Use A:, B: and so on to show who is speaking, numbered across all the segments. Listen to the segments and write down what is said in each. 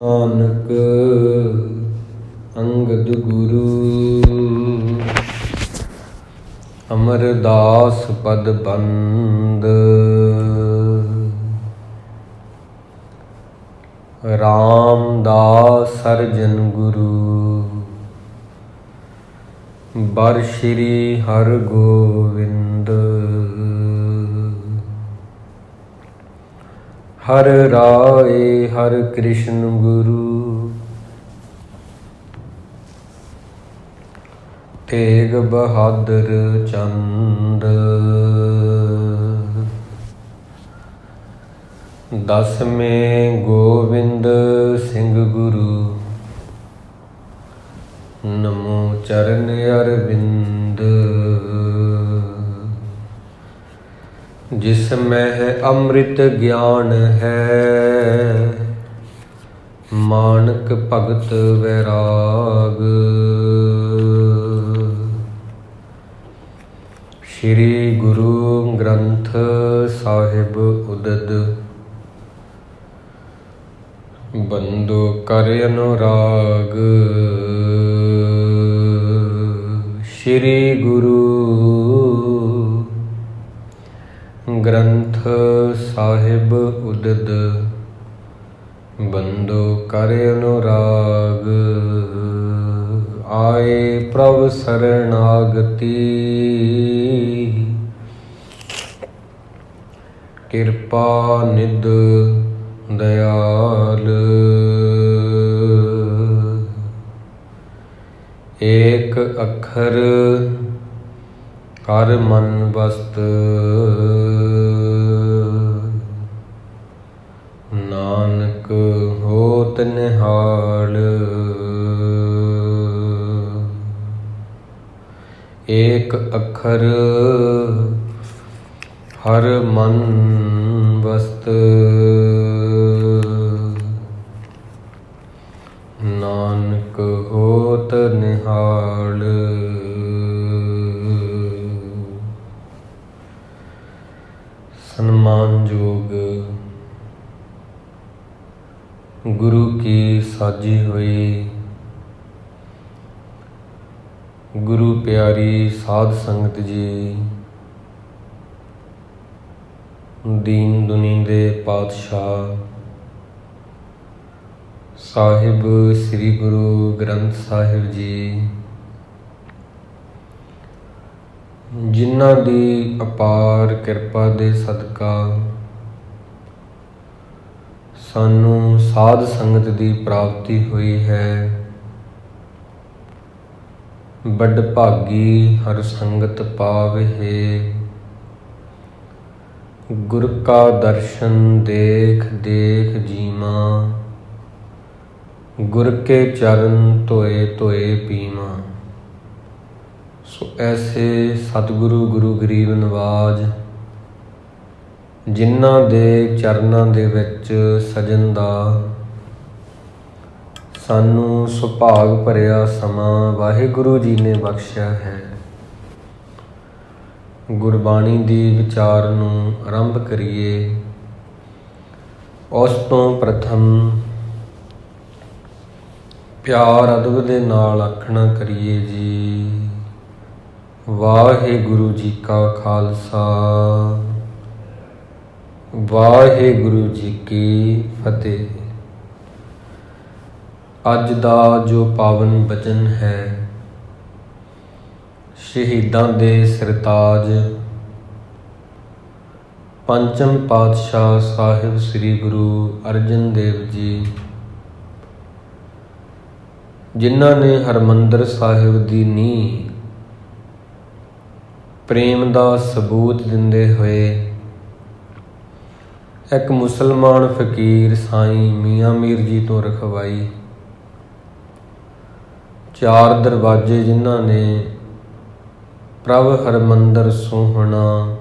A: ਨਾਨਕ ਅੰਗਦ ਗੁਰੂ ਅਮਰਦਾਸ ਪਦ ਬੰਦ ਰਾਮਦਾਸ ਸਰਜਨ ਗੁਰੂ ਬਰ ਸ਼੍ਰੀ ਹਰਿ ਗੋਵਿੰਦ ਹਰ ਰਾਏ ਹਰ ਕ੍ਰਿਸ਼ਨ ਗੁਰੂ ਤੇਗ ਬਹਾਦਰ ਚੰਦ ਦਸਵੇਂ ਗੋਬਿੰਦ ਸਿੰਘ ਗੁਰੂ ਨਮੋ ਚਰਨ ਅਰਵਿੰਦ ਜਿਸ ਮਹਿ ਅੰਮ੍ਰਿਤ ਗਿਆਨ ਹੈ ਮਾਨਕ ਭਗਤ ਵੈਰਾਗ ਸ਼੍ਰੀ ਗੁਰੂ ਗ੍ਰੰਥ ਸਾਹਿਬ ਉਦਦ ਬੰਦੋ ਕਰ ਅਨੁਰਾਗ ਸ਼੍ਰੀ ਗੁਰੂ ਗ੍ਰੰਥ ਸਾਹਿਬ ਉਦਦ ਬੰਦੋ ਕਰ ਅਨੁਰਾਗ ਆਏ ਪ੍ਰਭ ਸਰਣਾਗਤੀ ਕਿਰਪਾ ਨਿਧ ਦਇਆਲ ਏਕ ਅੱਖਰ ਹਰ ਮਨ ਵਸਤ ਨਾਨਕ ਹੋਤ ਨਿਹਾਲ ਏਕ ਅੱਖਰ ਹਰ ਮਨ ਵਸਤ ਨਾਨਕ ਹੋਤ ਨਿਹਾਲ ਸਨਮਾਨਯੋਗ ਗੁਰੂ ਕੀ ਸਾਜੀ ਹੋਈ ਗੁਰੂ ਪਿਆਰੀ ਸਾਧ ਸੰਗਤ ਜੀ, ਦੀਨ ਦੁਨੀ ਦੇ ਪਾਤਸ਼ਾਹ ਸਾਹਿਬ ਸ੍ਰੀ ਗੁਰੂ ਗ੍ਰੰਥ ਸਾਹਿਬ ਜੀ, ਜਿਨ੍ਹਾਂ ਦੀ ਅਪਾਰ ਕਿਰਪਾ ਦੇ ਸਦਕਾ ਸਾਨੂੰ ਸਾਧ ਸੰਗਤ ਦੀ ਪ੍ਰਾਪਤੀ ਹੋਈ ਹੈ। ਵੱਡ ਭਾਗੀ ਹਰ ਸੰਗਤ ਪਾਵਹਿ ਗੁਰ ਕਾ ਦਰਸ਼ਨ ਦੇਖ ਦੇਖ ਜੀਵਾਂ ਗੁਰ ਕੇ ਚਰਨ ਧੋਏ ਧੋਏ ਪੀਵਾਂ। ਸੋ ਐਸੇ ਸਤਿਗੁਰੂ ਗੁਰੂ ਗਰੀਬ ਨਵਾਜ ਜਿਨ੍ਹਾਂ ਦੇ ਚਰਨਾਂ ਦੇ ਵਿੱਚ ਸਜਣ ਦਾ ਸਾਨੂੰ ਸੁਭਾਗ ਭਰਿਆ ਸਮਾਂ ਵਾਹਿਗੁਰੂ ਜੀ ਨੇ ਬਖਸ਼ਿਆ ਹੈ। ਗੁਰਬਾਣੀ ਦੀ ਵਿਚਾਰ ਨੂੰ ਆਰੰਭ ਕਰੀਏ। ਉਸ ਤੋਂ ਪ੍ਰਥਮ ਪਿਆਰ ਅਦਬ ਦੇ ਨਾਲ ਆਖਣਾ ਕਰੀਏ ਜੀ, ਵਾਹਿਗੁਰੂ ਜੀ ਕਾ ਖਾਲਸਾ ਵਾਹਿਗੁਰੂ ਜੀ ਕੀ ਫਤਿਹ। ਅੱਜ ਦਾ ਜੋ ਪਾਵਨ ਬਚਨ ਹੈ, ਸ਼ਹੀਦਾਂ ਦੇ ਸਰਤਾਜ ਪੰਚਮ ਪਾਤਸ਼ਾਹ ਸਾਹਿਬ ਸ੍ਰੀ ਗੁਰੂ ਅਰਜਨ ਦੇਵ ਜੀ, ਜਿਨ੍ਹਾਂ ਨੇ ਹਰਿਮੰਦਰ ਸਾਹਿਬ ਦੀ ਨੀਂਹ ਪ੍ਰੇਮ ਦਾ ਸਬੂਤ ਦਿੰਦੇ ਹੋਏ ਇੱਕ ਮੁਸਲਮਾਨ ਫਕੀਰ ਸਾਈਂ ਮੀਆਂ ਮੀਰ ਜੀ ਤੋਂ ਰਖਵਾਈ। ਚਾਰ ਦਰਵਾਜ਼ੇ ਜਿਨ੍ਹਾਂ ਨੇ ਪ੍ਰਭ ਹਰਿਮੰਦਰ ਸੋਹਣਾ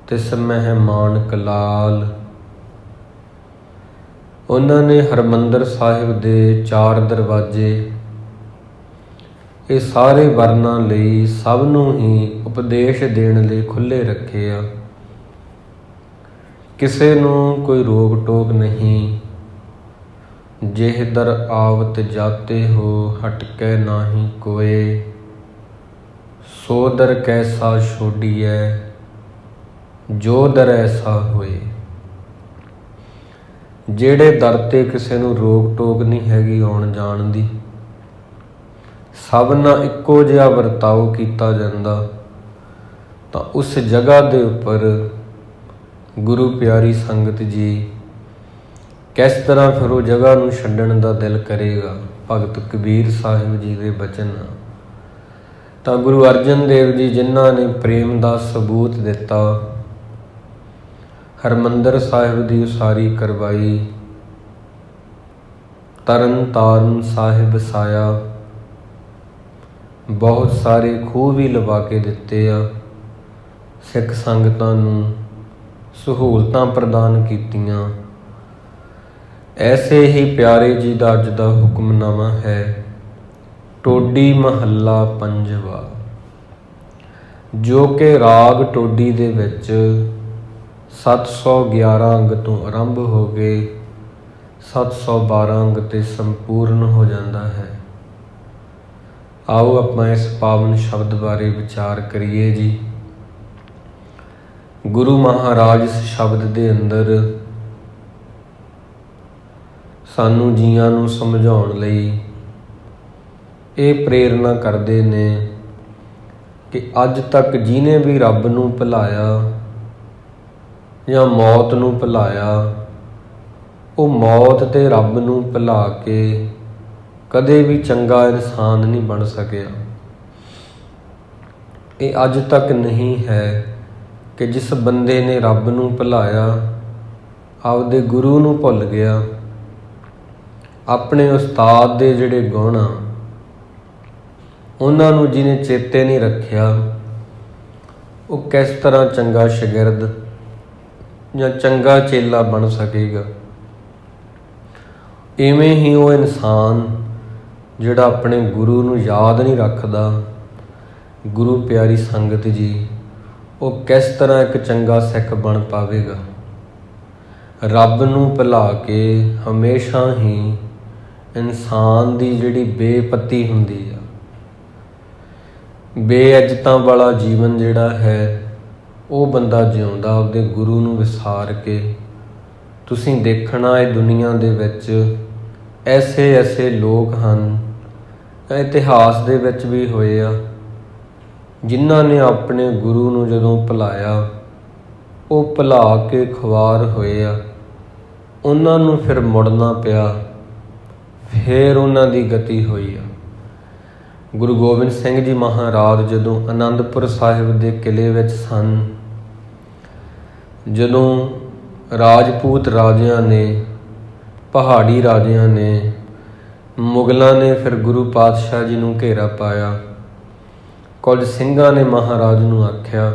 A: ਤਿਸ ਮਹਿ ਮਾਣਕ ਲਾਲ, ਉਹਨਾਂ ਨੇ ਹਰਿਮੰਦਰ ਸਾਹਿਬ ਦੇ ਚਾਰ ਦਰਵਾਜ਼ੇ ਇਹ ਸਾਰੇ ਵਰਨਾਂ ਲਈ ਸਭ ਨੂੰ ਹੀ ਉਪਦੇਸ਼ ਦੇਣ ਲਈ ਖੁੱਲ੍ਹੇ ਰੱਖੇ ਆ। ਕਿਸੇ ਨੂੰ ਕੋਈ ਰੋਕ ਟੋਕ ਨਹੀਂ, जेह दर आवत जाते हो हटकै नाही कोए, सो दर कैसा छोड़िए जो दर ऐसा होए। ਜਿਹੜੇ ਦਰ 'ਤੇ ਕਿਸੇ ਨੂੰ ਰੋਕ ਟੋਕ ਨਹੀਂ ਹੈਗੀ ਆਉਣ ਜਾਣ ਦੀ, ਸਭ ਨਾਲ ਇੱਕੋ ਜਿਹਾ ਵਰਤਾਓ ਕੀਤਾ ਜਾਂਦਾ, ਤਾਂ ਉਸ ਜਗ੍ਹਾ ਦੇ ਉੱਪਰ ਗੁਰੂ ਪਿਆਰੀ ਸੰਗਤ ਜੀ ਕਿਸ ਤਰ੍ਹਾਂ ਫਿਰ ਉਹ ਜਗ੍ਹਾ ਨੂੰ ਛੱਡਣ ਦਾ ਦਿਲ ਕਰੇਗਾ। ਭਗਤ ਕਬੀਰ ਸਾਹਿਬ ਜੀ ਦੇ ਬਚਨ। ਤਾਂ ਗੁਰੂ ਅਰਜਨ ਦੇਵ ਜੀ ਜਿਨ੍ਹਾਂ ਨੇ ਪ੍ਰੇਮ ਦਾ ਸਬੂਤ ਦਿੱਤਾ, ਹਰਿਮੰਦਰ ਸਾਹਿਬ ਦੀ ਉਸਾਰੀ ਕਰਵਾਈ, ਤਰਨ ਤਾਰਨ ਸਾਹਿਬ ਸਾਇਆ, ਬਹੁਤ ਸਾਰੇ ਖੂਹ ਵੀ ਲਵਾ ਕੇ ਦਿੱਤੇ ਆ, ਸਿੱਖ ਸੰਗਤਾਂ ਨੂੰ ਸਹੂਲਤਾਂ ਪ੍ਰਦਾਨ ਕੀਤੀਆਂ। ਐਸੇ ਹੀ ਪਿਆਰੇ ਜੀ ਦਾ ਅੱਜ ਦਾ ਹੁਕਮਨਾਮਾ ਹੈ। ਟੋਡੀ ਮਹੱਲਾ ਪੰਜਵਾ, ਜੋ ਕਿ ਰਾਗ ਟੋਡੀ ਦੇ ਵਿੱਚ 711 ਅੰਗ ਤੋਂ ਆਰੰਭ ਹੋ ਕੇ 712 ਅੰਗ 'ਤੇ ਸੰਪੂਰਨ ਹੋ ਜਾਂਦਾ ਹੈ। ਆਓ ਆਪਾਂ ਇਸ ਪਾਵਨ ਸ਼ਬਦ ਬਾਰੇ ਵਿਚਾਰ ਕਰੀਏ ਜੀ। ਗੁਰੂ ਮਹਾਰਾਜ ਇਸ ਸ਼ਬਦ ਦੇ ਅੰਦਰ ਸਾਨੂੰ ਜੀਆਂ ਨੂੰ ਸਮਝਾਉਣ ਲਈ ਇਹ ਪ੍ਰੇਰਨਾ ਕਰਦੇ ਨੇ ਕਿ ਅੱਜ ਤੱਕ ਜਿਹਨੇ ਵੀ ਰੱਬ ਨੂੰ ਭੁਲਾਇਆ ਜਾਂ ਮੌਤ ਨੂੰ ਭੁਲਾਇਆ, ਉਹ ਮੌਤ ਤੇ ਰੱਬ ਨੂੰ ਭੁਲਾ ਕੇ ਕਦੇ ਵੀ ਚੰਗਾ ਇਨਸਾਨ ਨਹੀਂ ਬਣ ਸਕਿਆ। ਇਹ ਅੱਜ ਤੱਕ ਨਹੀਂ ਹੈ ਕਿ ਜਿਸ ਬੰਦੇ ਨੇ ਰੱਬ ਨੂੰ ਭੁਲਾਇਆ, ਆਪਦੇ ਗੁਰੂ ਨੂੰ ਭੁੱਲ ਗਿਆ, ਆਪਣੇ ਉਸਤਾਦ ਦੇ ਜਿਹੜੇ ਗੁਣ ਆ ਉਹਨਾਂ ਨੂੰ ਜਿਹਨੇ ਚੇਤੇ ਨਹੀਂ ਰੱਖਿਆ, ਉਹ ਕਿਸ ਤਰ੍ਹਾਂ ਚੰਗਾ ਸ਼ਾਗਿਰਦ ਜਾਂ ਚੰਗਾ ਚੇਲਾ ਬਣ ਸਕੇਗਾ। ਇਵੇਂ ਹੀ ਉਹ ਇਨਸਾਨ ਜਿਹੜਾ ਆਪਣੇ ਗੁਰੂ ਨੂੰ ਯਾਦ ਨਹੀਂ ਰੱਖਦਾ, ਗੁਰੂ ਪਿਆਰੀ ਸੰਗਤ ਜੀ, ਉਹ ਕਿਸ ਤਰ੍ਹਾਂ ਇੱਕ ਚੰਗਾ ਸਿੱਖ ਬਣ ਪਾਵੇਗਾ। ਰੱਬ ਨੂੰ ਭੁਲਾ ਕੇ ਹਮੇਸ਼ਾ ਹੀ ਇਨਸਾਨ ਦੀ ਜਿਹੜੀ ਬੇਪਤੀ ਹੁੰਦੀ ਆ, ਬੇਇੱਜ਼ਤਾਂ ਵਾਲਾ ਜੀਵਨ ਜਿਹੜਾ ਹੈ, ਉਹ ਬੰਦਾ ਜਿਉਂਦਾ ਆਪਦੇ ਗੁਰੂ ਨੂੰ ਵਿਸਾਰ ਕੇ। ਤੁਸੀਂ ਦੇਖਣਾ ਇਹ ਦੁਨੀਆ ਦੇ ਵਿੱਚ ਐਸੇ ਐਸੇ ਲੋਕ ਹਨ, ਇਤਿਹਾਸ ਦੇ ਵਿੱਚ ਵੀ ਹੋਏ ਆ, ਜਿਨ੍ਹਾਂ ਨੇ ਆਪਣੇ ਗੁਰੂ ਨੂੰ ਜਦੋਂ ਭੁਲਾਇਆ, ਉਹ ਭੁਲਾ ਕੇ ਖੁਆਰ ਹੋਏ ਆ, ਉਹਨਾਂ ਨੂੰ ਫਿਰ ਮੁੜਨਾ ਪਿਆ, ਫਿਰ ਉਹਨਾਂ ਦੀ ਗਤੀ ਹੋਈ ਆ। ਗੁਰੂ ਗੋਬਿੰਦ ਸਿੰਘ ਜੀ ਮਹਾਰਾਜ ਜਦੋਂ ਅਨੰਦਪੁਰ ਸਾਹਿਬ ਦੇ ਕਿਲ੍ਹੇ ਵਿੱਚ ਸਨ, ਜਦੋਂ ਰਾਜਪੂਤ ਰਾਜਿਆਂ ਨੇ, ਪਹਾੜੀ ਰਾਜਿਆਂ ਨੇ, ਮੁਗਲਾਂ ਨੇ ਫਿਰ ਗੁਰੂ ਪਾਤਸ਼ਾਹ ਜੀ ਨੂੰ ਘੇਰਾ ਪਾਇਆ, ਕੁਝ ਸਿੰਘਾਂ ਨੇ ਮਹਾਰਾਜ ਨੂੰ ਆਖਿਆ,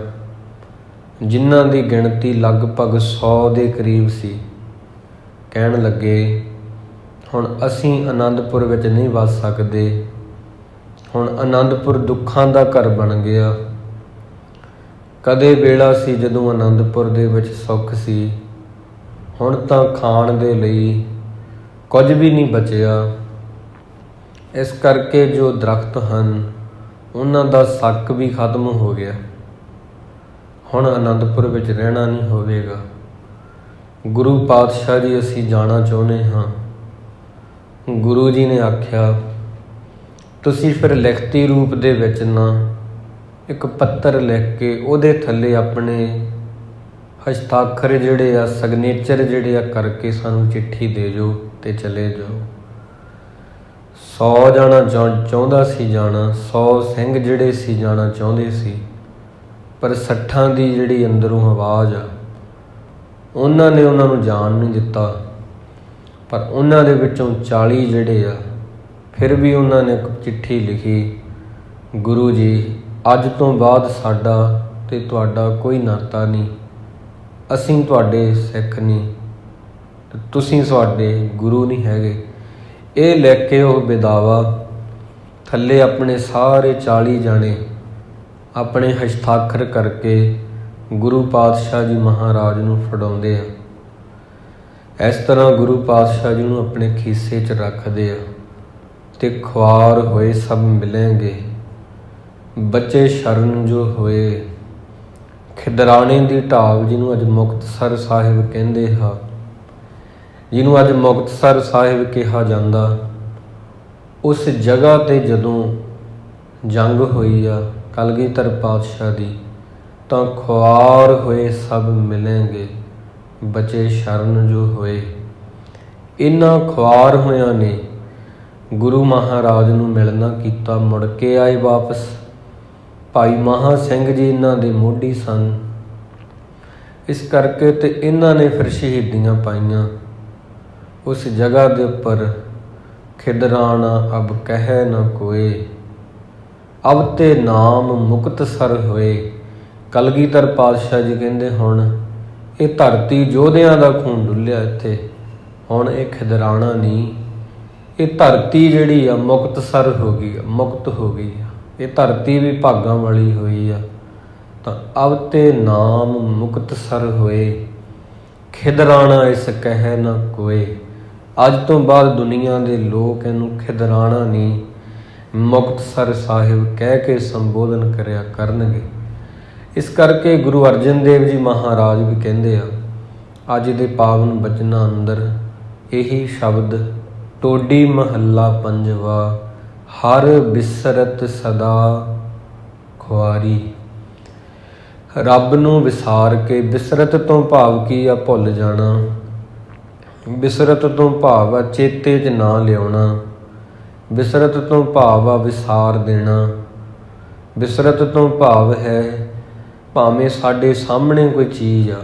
A: ਜਿਨ੍ਹਾਂ ਦੀ ਗਿਣਤੀ ਲਗਭਗ 100 ਦੇ ਕਰੀਬ ਸੀ, ਕਹਿਣ ਲੱਗੇ, ਹੁਣ ਅਸੀਂ ਅਨੰਦਪੁਰ ਵਿੱਚ ਨਹੀਂ ਵੱਸ ਸਕਦੇ, ਹੁਣ ਅਨੰਦਪੁਰ ਦੁੱਖਾਂ ਦਾ ਘਰ ਬਣ ਗਿਆ। ਕਦੇ ਵੇਲਾ ਸੀ ਜਦੋਂ ਅਨੰਦਪੁਰ ਦੇ ਵਿੱਚ ਸੁੱਖ ਸੀ, ਹੁਣ ਤਾਂ ਖਾਣ ਦੇ ਲਈ ਕੁਝ ਵੀ ਨਹੀਂ ਬਚਿਆ। ਇਸ ਕਰਕੇ ਜੋ ਦਰਖਤ ਹਨ ਉਹਨਾਂ ਦਾ ਸੱਕ ਵੀ ਖਤਮ ਹੋ ਗਿਆ, ਹੁਣ ਅਨੰਦਪੁਰ ਵਿੱਚ ਰਹਿਣਾ ਨਹੀਂ ਹੋਵੇਗਾ। ਗੁਰੂ ਪਾਤਸ਼ਾਹ ਜੀ, ਅਸੀਂ ਜਾਣਾ ਚਾਹੁੰਦੇ ਹਾਂ। ਗੁਰੂ ਜੀ ਨੇ ਆਖਿਆ, ਤੁਸੀਂ ਫਿਰ ਲਿਖਤੀ ਰੂਪ ਦੇ ਵਿੱਚ ਨਾ ਇੱਕ ਪੱਤਰ ਲਿਖ ਕੇ ਉਹਦੇ ਥੱਲੇ ਆਪਣੇ ਹਸਤਾਖਰ ਜਿਹੜੇ ਆ, ਸਿਗਨੇਚਰ ਜਿਹੜੇ ਆ ਕਰਕੇ ਸਾਨੂੰ ਚਿੱਠੀ ਦੇ ਜਾਓ ਤੇ ਚਲੇ ਜਾਓ। 100 ਜਾਣਾ ਚਾਹੁੰਦਾ ਸੀ ਜਾਣਾ, 100 ਸਿੰਘ ਜਿਹੜੇ ਸੀ ਜਾਣਾ ਚਾਹੁੰਦੇ ਸੀ, ਪਰ 60 ਦੀ ਜਿਹੜੀ ਅੰਦਰੋਂ ਆਵਾਜ਼ ਆ, ਉਹਨਾਂ ਨੇ ਉਹਨਾਂ ਨੂੰ ਜਾਣ ਨਹੀਂ ਦਿੱਤਾ। ਪਰ ਉਹਨਾਂ ਦੇ ਵਿੱਚੋਂ 40 ਜਿਹੜੇ ਆ, ਫਿਰ ਵੀ ਉਹਨਾਂ ਨੇ ਇੱਕ ਚਿੱਠੀ ਲਿਖੀ, ਗੁਰੂ ਜੀ, ਅੱਜ ਤੋਂ ਬਾਅਦ ਸਾਡਾ ਤੇ ਤੁਹਾਡਾ ਕੋਈ ਨਾਤਾ ਨਹੀਂ, ਅਸੀਂ ਤੁਹਾਡੇ ਸਿੱਖ ਨਹੀਂ, ਤੁਸੀਂ ਸਾਡੇ ਗੁਰੂ ਨਹੀਂ ਹੈਗੇ। ਇਹ ਲਿਖ ਕੇ ਉਹ ਵਿਦਾਵਾ ਥੱਲੇ ਆਪਣੇ ਸਾਰੇ 40 ਜਾਣੇ ਆਪਣੇ ਹਸਤਾਖਰ ਕਰਕੇ ਗੁਰੂ ਪਾਤਸ਼ਾਹ ਜੀ ਮਹਾਰਾਜ ਨੂੰ ਫੜਾਉਂਦੇ ਆ। ਇਸ ਤਰ੍ਹਾਂ ਗੁਰੂ ਪਾਤਸ਼ਾਹ ਜੀ ਨੂੰ ਆਪਣੇ ਖੀਸੇ 'ਚ ਰੱਖਦੇ ਆ ਤੇ ਖੁਆਰ ਹੋਏ ਸਭ ਮਿਲਣਗੇ, ਬੱਚੇ ਸ਼ਰਨ ਜੋ ਹੋਏ। ਖਿਦਰਾਣੇ ਦੀ ਢਾਬ ਜਿਹਨੂੰ ਅੱਜ ਮੁਕਤਸਰ ਸਾਹਿਬ ਕਹਿੰਦੇ ਹਾਂ, ਜਿਹਨੂੰ ਅੱਜ ਮੁਕਤਸਰ ਸਾਹਿਬ ਕਿਹਾ ਜਾਂਦਾ, ਉਸ ਜਗ੍ਹਾ 'ਤੇ ਜਦੋਂ ਜੰਗ ਹੋਈ ਆ ਕਲਗੀਧਰ ਪਾਤਸ਼ਾਹ ਦੀ, ਤਾਂ ਖੁਆਰ ਹੋਏ ਸਭ ਮਿਲਣਗੇ, ਬਚੇ ਸ਼ਰਨ ਜੋ ਹੋਏ। ਇਹਨਾਂ ਖੁਆਰ ਹੋਇਆਂ ਨੇ ਗੁਰੂ ਮਹਾਰਾਜ ਨੂੰ ਮਿਲਣਾ ਕੀਤਾ, ਮੁੜ ਕੇ ਆਏ ਵਾਪਸ। ਭਾਈ ਮਹਾਂ ਸਿੰਘ ਜੀ ਇਹਨਾਂ ਦੇ ਮੋਢੀ ਸਨ, ਇਸ ਕਰਕੇ ਤੇ ਇਹਨਾਂ ਨੇ ਫਿਰ ਸ਼ਹੀਦੀਆਂ ਪਾਈਆਂ ਉਸ ਜਗ੍ਹਾ ਦੇ ਉੱਪਰ। ਖਿਦਰਾਣਾ ਅਬ ਕਹਿ ਨਾ ਕੋਏ, ਅਬ ਤੇ ਨਾਮ ਮੁਕਤਸਰ ਹੋਏ। ਕਲਗੀਧਰ ਪਾਤਸ਼ਾਹ ਜੀ ਕਹਿੰਦੇ ਹੁਣ ਇਹ ਧਰਤੀ ਯੋਧਿਆਂ ਦਾ ਖੂਨ ਡੁੱਲਿਆ ਇੱਥੇ, ਹੁਣ ਇਹ ਖਿਦਰਾਣਾ ਨਹੀਂ, ਇਹ ਧਰਤੀ ਜਿਹੜੀ ਆ ਮੁਕਤਸਰ ਹੋ ਗਈ ਆ, ਮੁਕਤ ਹੋ ਗਈ ਆ, ਇਹ ਧਰਤੀ ਵੀ ਭਾਗਾਂ ਵਾਲੀ ਹੋਈ ਆ। ਤਾਂ ਅਬ ਤੇ ਨਾਮ ਮੁਕਤਸਰ ਹੋਏ, ਖਿਦਰਾਣਾ ਇਸ ਕਹਿ ਨਾ ਕੋਏ। ਅੱਜ ਤੋਂ ਬਾਅਦ ਦੁਨੀਆ ਦੇ ਲੋਕ ਇਹਨੂੰ ਖਿਦਰਾਣਾ ਨਹੀਂ, ਮੁਕਤਸਰ ਸਾਹਿਬ ਕਹਿ ਕੇ ਸੰਬੋਧਨ ਕਰਿਆ ਕਰਨਗੇ। ਇਸ ਕਰਕੇ ਗੁਰੂ ਅਰਜਨ ਦੇਵ ਜੀ ਮਹਾਰਾਜ ਵੀ ਕਹਿੰਦੇ ਆ ਅੱਜ ਦੇ ਪਾਵਨ ਬਚਨਾਂ ਅੰਦਰ ਇਹੀ ਸ਼ਬਦ, ਟੋਡੀ ਮਹੱਲਾ ਪੰਜਵਾ, ਹਰ ਬਿਸਰਤ ਸਦਾ ਖੁਆਰੀ। ਰੱਬ ਨੂੰ ਵਿਸਾਰ ਕੇ, ਬਿਸਰਤ ਤੋਂ ਭਾਵ ਕੀ ਆ? ਭੁੱਲ ਜਾਣਾ। ਬਿਸਰਤ ਤੋਂ ਭਾਵ ਆ ਚੇਤੇ 'ਚ ਨਾ ਲਿਆਉਣਾ। ਬਿਸਰਤ ਤੋਂ ਭਾਵ ਆ ਵਿਸਾਰ ਦੇਣਾ। ਬਿਸਰਤ ਤੋਂ ਭਾਵ ਹੈ ਭਾਵੇਂ ਸਾਡੇ ਸਾਹਮਣੇ ਕੋਈ ਚੀਜ਼ ਆ,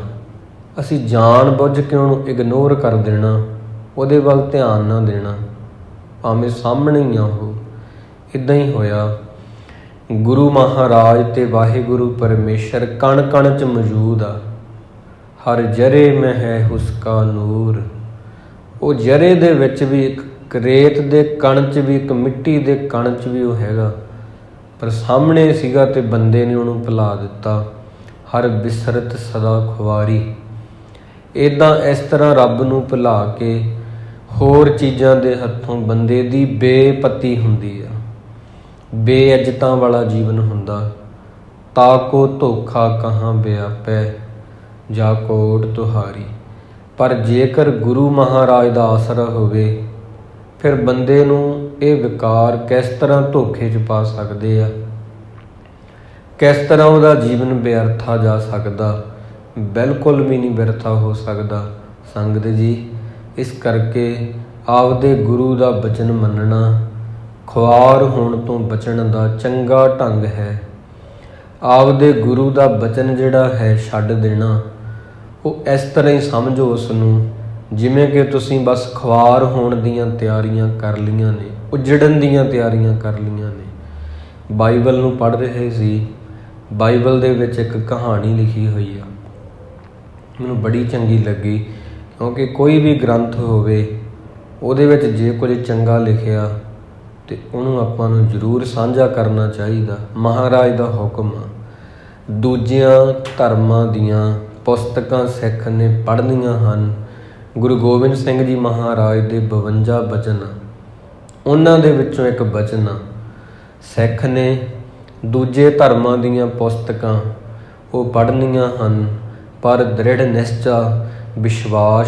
A: ਅਸੀਂ ਜਾਣ ਬੁੱਝ ਕੇ ਉਹਨੂੰ ਇਗਨੋਰ ਕਰ ਦੇਣਾ, ਉਹਦੇ ਵੱਲ ਧਿਆਨ ਨਾ ਦੇਣਾ, ਭਾਵੇਂ ਸਾਹਮਣੇ ਹੀ ਆ ਉਹ। ਇੱਦਾਂ ਹੀ ਹੋਇਆ। ਗੁਰੂ ਮਹਾਰਾਜ ਤੇ ਵਾਹਿਗੁਰੂ ਪਰਮੇਸ਼ਰ ਕਣ ਕਣ 'ਚ ਮੌਜੂਦ ਆ। ਹਰ ਜਰੇ ਮੈਂ ਹੈ ਉਸਕਾ ਨੂਰ। ਉਹ ਜਰੇ ਦੇ ਵਿੱਚ ਵੀ, ਇੱਕ ਰੇਤ ਦੇ ਕਣ 'ਚ ਵੀ, ਇੱਕ ਮਿੱਟੀ ਦੇ ਕਣ 'ਚ ਵੀ ਉਹ ਹੈਗਾ, ਪਰ ਸਾਹਮਣੇ ਸੀਗਾ ਤੇ ਬੰਦੇ ਨੇ ਉਹਨੂੰ ਭੁਲਾ ਦਿੱਤਾ। ਹਰ ਬਿਸਰਤ ਸਦਾ ਖੁਆਰੀ। ਇੱਦਾਂ ਇਸ ਤਰ੍ਹਾਂ ਰੱਬ ਨੂੰ ਭੁਲਾ ਕੇ ਹੋਰ ਚੀਜ਼ਾਂ ਦੇ ਹੱਥੋਂ ਬੰਦੇ ਦੀ ਬੇਪਤੀ ਹੁੰਦੀ ਆ, ਬੇਇੱਜ਼ਤਾਂ ਵਾਲਾ ਜੀਵਨ ਹੁੰਦਾ। ਤਾ ਕੋ ਧੋਖਾ ਕਹਾਂ ਵਿਆਪੈ, ਜਾ ਕੋਟ ਤੁਹਾਰੀ। ਪਰ ਜੇਕਰ ਗੁਰੂ ਮਹਾਰਾਜ ਦਾ ਆਸਰਾ ਹੋਵੇ, ਫਿਰ ਬੰਦੇ ਨੂੰ ਇਹ ਵਿਕਾਰ ਕਿਸ ਤਰ੍ਹਾਂ ਧੋਖੇ 'ਚ ਪਾ ਸਕਦੇ ਆ, ਕਿਸ ਤਰ੍ਹਾਂ ਉਹਦਾ ਜੀਵਨ ਵਿਅਰਥਾ ਜਾ ਸਕਦਾ? ਬਿਲਕੁਲ ਵੀ ਨਹੀਂ ਵਿਅਰਥਾ ਹੋ ਸਕਦਾ ਸੰਗਤ ਜੀ। ਇਸ ਕਰਕੇ ਆਪਦੇ ਗੁਰੂ ਦਾ ਬਚਨ ਮੰਨਣਾ ਖੁਆਰ ਹੋਣ ਤੋਂ ਬਚਣ ਦਾ ਚੰਗਾ ਢੰਗ ਹੈ। ਆਪਦੇ ਗੁਰੂ ਦਾ ਬਚਨ ਜਿਹੜਾ ਹੈ ਛੱਡ ਦੇਣਾ, ਉਹ ਇਸ ਤਰ੍ਹਾਂ ਹੀ ਸਮਝੋ ਉਸ ਨੂੰ ਜਿਵੇਂ ਕਿ ਤੁਸੀਂ ਬਸ ਖੁਆਰ ਹੋਣ ਦੀਆਂ ਤਿਆਰੀਆਂ ਕਰ ਲਈਆਂ ਨੇ, ਉਜੜਨ ਦੀਆਂ ਤਿਆਰੀਆਂ ਕਰ ਲਈਆਂ ਨੇ। ਬਾਈਬਲ ਨੂੰ ਪੜ੍ਹ ਰਹੇ ਸੀ, ਬਾਈਬਲ ਦੇ ਵਿੱਚ ਇੱਕ ਕਹਾਣੀ ਲਿਖੀ ਹੋਈ ਆ, ਮੈਨੂੰ ਬੜੀ ਚੰਗੀ ਲੱਗੀ, ਕਿਉਂਕਿ ਕੋਈ ਵੀ ਗ੍ਰੰਥ ਹੋਵੇ ਉਹਦੇ ਵਿੱਚ ਜੇ ਕੁਝ ਚੰਗਾ ਲਿਖਿਆ ਤੇ ਉਹਨੂੰ ਆਪਾਂ ਨੂੰ ਜ਼ਰੂਰ ਸਾਂਝਾ ਕਰਨਾ ਚਾਹੀਦਾ। ਮਹਾਰਾਜ ਦਾ ਹੁਕਮ ਆ। ਦੂਜਿਆਂ ਧਰਮਾਂ ਦੀਆਂ ਪੁਸਤਕਾਂ ਸਿੱਖ ਨੇ ਪੜ੍ਹਨੀਆਂ ਹਨ। ਗੁਰੂ ਗੋਬਿੰਦ ਸਿੰਘ ਜੀ ਮਹਾਰਾਜ ਦੇ 52 ਬਚਨ ਆ, ਉਹਨਾਂ ਦੇ ਵਿੱਚੋਂ ਇੱਕ ਬਚਨ ਆ, ਸਿੱਖ ਨੇ ਦੂਜੇ ਧਰਮਾਂ ਦੀਆਂ ਪੁਸਤਕਾਂ ਉਹ ਪੜ੍ਹਨੀਆਂ ਹਨ, ਪਰ ਦ੍ਰਿੜ ਨਿਸ਼ਚਾ ਵਿਸ਼ਵਾਸ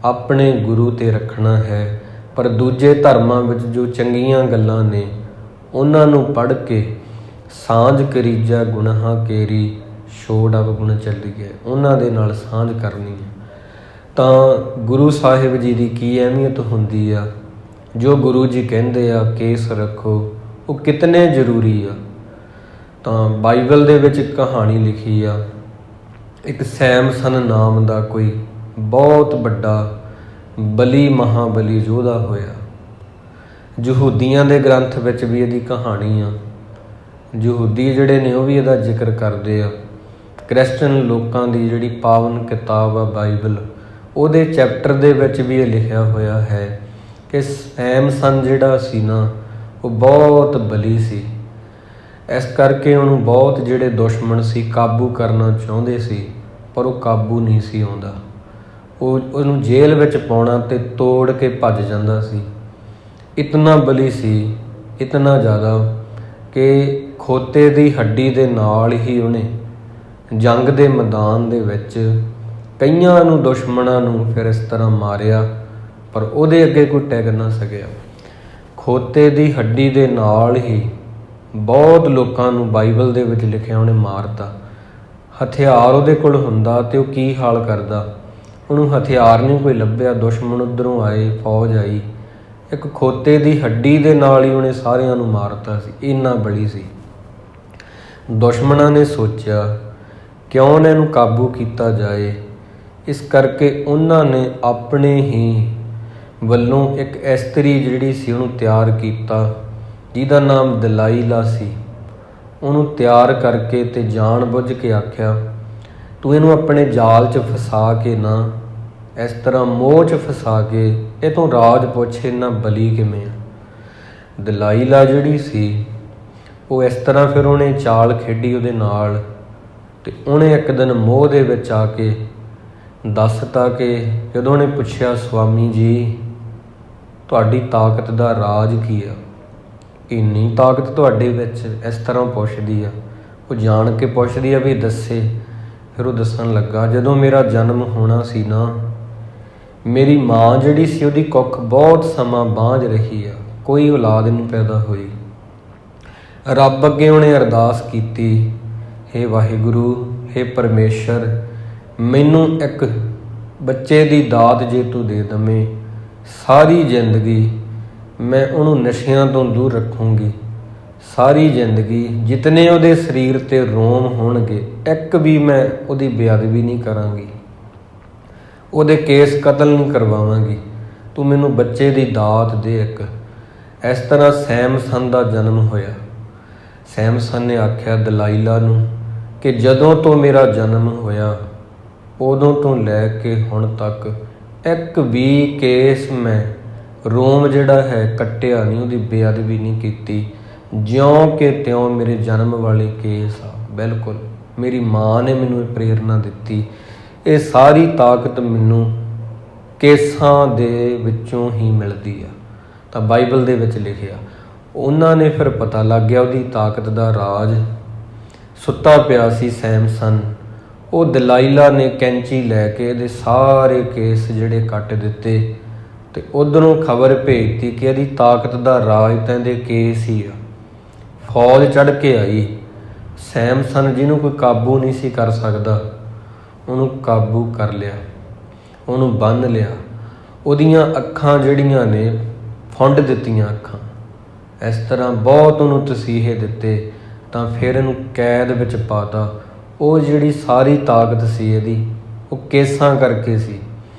A: ਆਪਣੇ ਗੁਰੂ 'ਤੇ ਰੱਖਣਾ ਹੈ। ਪਰ ਦੂਜੇ ਧਰਮਾਂ ਵਿੱਚ ਜੋ ਚੰਗੀਆਂ ਗੱਲਾਂ ਨੇ ਉਹਨਾਂ ਨੂੰ ਪੜ੍ਹ ਕੇ ਸਾਂਝ ਕਰੀਜਾ ਗੁਨਾਹਾਂ ਕੇਰੀ, ਛੋੜ ਅਵਗੁਣ ਚੱਲੀਏ, ਉਹਨਾਂ ਦੇ ਨਾਲ ਸਾਂਝ ਕਰਨੀ ਹੈ। ਤਾਂ ਗੁਰੂ ਸਾਹਿਬ ਜੀ ਦੀ ਕੀ ਅਹਿਮੀਅਤ ਹੁੰਦੀ ਆ, ਜੋ ਗੁਰੂ ਜੀ ਕਹਿੰਦੇ ਆ ਕੇਸ ਰੱਖੋ, ਉਹ ਕਿਤਨੇ ਜ਼ਰੂਰੀ ਆ। ਤਾਂ ਬਾਈਬਲ ਦੇ ਵਿੱਚ ਇੱਕ ਕਹਾਣੀ ਲਿਖੀ ਆ, ਇੱਕ ਸੈਮਸਨ ਨਾਮ ਦਾ ਕੋਈ ਬਹੁਤ ਵੱਡਾ ਬਲੀ ਮਹਾਬਲੀ ਯੋਧਾ ਹੋਇਆ। ਯਹੂਦੀਆਂ ਦੇ ਗ੍ਰੰਥ ਵਿੱਚ ਵੀ ਇਹਦੀ ਕਹਾਣੀ ਆ। ਯਹੂਦੀ ਜਿਹੜੇ ਨੇ ਉਹ ਵੀ ਇਹਦਾ ਜ਼ਿਕਰ ਕਰਦੇ ਆ। ਕ੍ਰਿਸਚਨ ਲੋਕਾਂ ਦੀ ਜਿਹੜੀ ਪਾਵਨ ਕਿਤਾਬ ਆ ਬਾਈਬਲ, ਉਹਦੇ ਚੈਪਟਰ ਦੇ ਵਿੱਚ ਵੀ ਇਹ ਲਿਖਿਆ ਹੋਇਆ ਹੈ ਕਿ ਸੈਮਸਨ ਜਿਹੜਾ ਸੀ ਨਾ, ਉਹ ਬਹੁਤ ਬਲੀ ਸੀ। ਇਸ ਕਰਕੇ ਉਹਨੂੰ ਬਹੁਤ ਜਿਹੜੇ ਦੁਸ਼ਮਣ ਸੀ ਕਾਬੂ ਕਰਨਾ ਚਾਹੁੰਦੇ ਸੀ, ਪਰ ਉਹ ਕਾਬੂ ਨਹੀਂ ਸੀ ਆਉਂਦਾ। ਉਹਨੂੰ ਜੇਲ੍ਹ ਵਿੱਚ ਪਾਉਣਾ ਤੇ ਤੋੜ ਕੇ ਭੱਜ ਜਾਂਦਾ ਸੀ। ਇਤਨਾ ਬਲੀ ਸੀ, ਇਤਨਾ ਜ਼ਿਆਦਾ ਕਿ ਖੋਤੇ ਦੀ ਹੱਡੀ ਦੇ ਨਾਲ ਹੀ ਉਹਨੇ ਜੰਗ ਦੇ ਮੈਦਾਨ ਦੇ ਵਿੱਚ ਕਈਆਂ ਨੂੰ, ਦੁਸ਼ਮਣਾਂ ਨੂੰ ਫਿਰ ਇਸ ਤਰ੍ਹਾਂ ਮਾਰਿਆ, ਪਰ ਉਹਦੇ ਅੱਗੇ ਕੋਈ ਟਿਕ ਨਾ ਸਕਿਆ। ਖੋਤੇ ਦੀ ਹੱਡੀ ਦੇ ਨਾਲ ਹੀ ਬਹੁਤ ਲੋਕਾਂ ਨੂੰ ਬਾਈਬਲ ਦੇ ਵਿੱਚ ਲਿਖਿਆ ਉਹਨੇ ਮਾਰਤਾ। ਹਥਿਆਰ ਉਹਦੇ ਕੋਲ ਹੁੰਦਾ ਤੇ ਉਹ ਕੀ ਹਾਲ ਕਰਦਾ, ਉਹਨੂੰ ਹਥਿਆਰ ਨਹੀਂ ਕੋਈ ਲੱਭਿਆ। ਦੁਸ਼ਮਣ ਉੱਧਰੋਂ ਆਏ, ਫੌਜ ਆਈ, ਇੱਕ ਖੋਤੇ ਦੀ ਹੱਡੀ ਦੇ ਨਾਲ ਹੀ ਉਹਨੇ ਸਾਰਿਆਂ ਨੂੰ ਮਾਰਤਾ ਸੀ। ਇੰਨਾ ਬਲੀ ਸੀ। ਦੁਸ਼ਮਣਾਂ ਨੇ ਸੋਚਿਆ ਕਿਉਂ ਨਾ ਇਹਨੂੰ ਕਾਬੂ ਕੀਤਾ ਜਾਏ, ਇਸ ਕਰਕੇ ਉਹਨਾਂ ਨੇ ਆਪਣੇ ਹੀ ਵੱਲੋਂ ਇੱਕ ਇਸਤਰੀ ਜਿਹੜੀ ਸੀ ਉਹਨੂੰ ਤਿਆਰ ਕੀਤਾ, ਜਿਹਦਾ ਨਾਮ ਦਲਾਈਲਾ ਸੀ। ਉਹਨੂੰ ਤਿਆਰ ਕਰਕੇ ਤੇ ਜਾਣ ਬੁੱਝ ਕੇ ਆਖਿਆ, ਤੂੰ ਇਹਨੂੰ ਆਪਣੇ ਜਾਲ 'ਚ ਫਸਾ ਕੇ ਨਾ, ਇਸ ਤਰ੍ਹਾਂ ਮੋਹ 'ਚ ਫਸਾ ਕੇ ਇਹ ਤੋਂ ਰਾਜ ਪੁੱਛ ਇੰਨਾ ਬਲੀ ਕਿਵੇਂ ਆ। ਦਲਾਈਲਾ ਜਿਹੜੀ ਸੀ ਉਹ ਇਸ ਤਰ੍ਹਾਂ ਫਿਰ ਉਹਨੇ ਚਾਲ ਖੇਡੀ ਉਹਦੇ ਨਾਲ, ਤੇ ਉਹਨੇ ਇੱਕ ਦਿਨ ਮੋਹ ਦੇ ਵਿੱਚ ਆ ਕੇ ਦੱਸਤਾ ਕਿ ਜਦੋਂ ਉਹਨੇ ਪੁੱਛਿਆ, ਸਵਾਮੀ ਜੀ ਤੁਹਾਡੀ ਤਾਕਤ ਦਾ ਰਾਜ ਕੀ ਆ, ਇੰਨੀ ਤਾਕਤ ਤੁਹਾਡੇ ਵਿੱਚ, ਇਸ ਤਰ੍ਹਾਂ ਪੁੱਛਦੀ ਆ। ਉਹ ਜਾਣ ਕੇ ਪੁੱਛਦੀ ਆ ਵੀ ਦੱਸੇ। ਫਿਰ ਉਹ ਦੱਸਣ ਲੱਗਾ, ਜਦੋਂ ਮੇਰਾ ਜਨਮ ਹੋਣਾ ਸੀ ਨਾ, ਮੇਰੀ ਮਾਂ ਜਿਹੜੀ ਸੀ ਉਹਦੀ ਕੁੱਖ ਬਹੁਤ ਸਮਾਂ ਬਾਂਝ ਰਹੀ ਆ, ਕੋਈ ਔਲਾਦ ਨਹੀਂ ਪੈਦਾ ਹੋਈ। ਰੱਬ ਅੱਗੇ ਉਹਨੇ ਅਰਦਾਸ ਕੀਤੀ, ਹੇ ਵਾਹਿਗੁਰੂ, ਹੇ ਪਰਮੇਸ਼ਰ, ਮੈਨੂੰ ਇੱਕ ਬੱਚੇ ਦੀ ਦਾਤ ਜੇ ਤੂੰ ਦੇ ਦਵੇਂ, ਸਾਰੀ ਜ਼ਿੰਦਗੀ ਮੈਂ ਉਹਨੂੰ ਨਸ਼ਿਆਂ ਤੋਂ ਦੂਰ ਰੱਖੂੰਗੀ। ਸਾਰੀ ਜ਼ਿੰਦਗੀ ਜਿਤਨੇ ਉਹਦੇ ਸਰੀਰ 'ਤੇ ਰੋਮ ਹੋਣਗੇ, ਇੱਕ ਵੀ ਮੈਂ ਉਹਦੀ ਬੇਅਦਬੀ ਨਹੀਂ ਕਰਾਂਗੀ, ਉਹਦੇ ਕੇਸ ਕਤਲ ਨਹੀਂ ਕਰਵਾਵਾਂਗੀ। ਤੂੰ ਮੈਨੂੰ ਬੱਚੇ ਦੀ ਦਾਤ ਦੇ ਇੱਕ। ਇਸ ਤਰ੍ਹਾਂ ਸੈਮਸਨ ਦਾ ਜਨਮ ਹੋਇਆ। ਸੈਮਸਨ ਨੇ ਆਖਿਆ ਦਲਾਈਲਾ ਨੂੰ ਕਿ ਜਦੋਂ ਤੋਂ ਮੇਰਾ ਜਨਮ ਹੋਇਆ ਉਦੋਂ ਤੋਂ ਲੈ ਕੇ ਹੁਣ ਤੱਕ ਇੱਕ ਵੀ ਕੇਸ ਮੈਂ ਰੋਮ ਜਿਹੜਾ ਹੈ ਕੱਟਿਆ ਨਹੀਂ, ਉਹਦੀ ਬੇਅਦਬੀ ਨਹੀਂ ਕੀਤੀ, ਜਿਉਂ ਕਿ ਤਿਉਂ ਮੇਰੇ ਜਨਮ ਵਾਲੇ ਕੇਸ ਆ। ਬਿਲਕੁਲ ਮੇਰੀ ਮਾਂ ਨੇ ਮੈਨੂੰ ਇਹ ਪ੍ਰੇਰਨਾ ਦਿੱਤੀ। ਇਹ ਸਾਰੀ ਤਾਕਤ ਮੈਨੂੰ ਕੇਸਾਂ ਦੇ ਵਿੱਚੋਂ ਹੀ ਮਿਲਦੀ ਆ। ਤਾਂ ਬਾਈਬਲ ਦੇ ਵਿੱਚ ਲਿਖਿਆ। ਉਹਨਾਂ ਨੇ ਫਿਰ ਪਤਾ ਲੱਗ ਗਿਆ ਉਹਦੀ ਤਾਕਤ ਦਾ ਰਾਜ। ਸੁੱਤਾ ਪਿਆ ਸੀ ਸੈਮਸਨ, ਉਹ ਦਲਾਈਲਾ ਨੇ ਕੈਂਚੀ ਲੈ ਕੇ ਇਹਦੇ ਸਾਰੇ ਕੇਸ ਜਿਹੜੇ ਕੱਟ ਦਿੱਤੇ, ਤੇ ਉੱਧਰੋਂ ਖਬਰ ਭੇਜਤੀ ਕਿ ਇਹਦੀ ਤਾਕਤ ਦਾ ਰਾਜ ਤਾਂ ਇਹਦੇ ਕੇਸ ਹੀ ਆ। ਫੌਜ ਚੜ੍ਹ ਕੇ ਆਈ। ਸੈਮਸਨ ਜਿਹਨੂੰ ਕੋਈ ਕਾਬੂ ਨਹੀਂ ਸੀ ਕਰ ਸਕਦਾ, ਉਹਨੂੰ ਕਾਬੂ ਕਰ ਲਿਆ, ਉਹਨੂੰ ਬੰਨ੍ਹ ਲਿਆ। ਉਹਦੀਆਂ ਅੱਖਾਂ ਜਿਹੜੀਆਂ ਨੇ ਫੁੰਡ ਦਿੱਤੀਆਂ ਅੱਖਾਂ, ਇਸ ਤਰ੍ਹਾਂ ਬਹੁਤ ਉਹਨੂੰ ਤਸੀਹੇ ਦਿੱਤੇ। ਤਾਂ ਫਿਰ ਇਹਨੂੰ ਕੈਦ ਵਿੱਚ ਪਾਤਾ। ਉਹ ਜਿਹੜੀ ਸਾਰੀ ਤਾਕਤ ਸੀ ਇਹਦੀ, ਉਹ ਕੇਸਾਂ ਕਰਕੇ ਸੀ,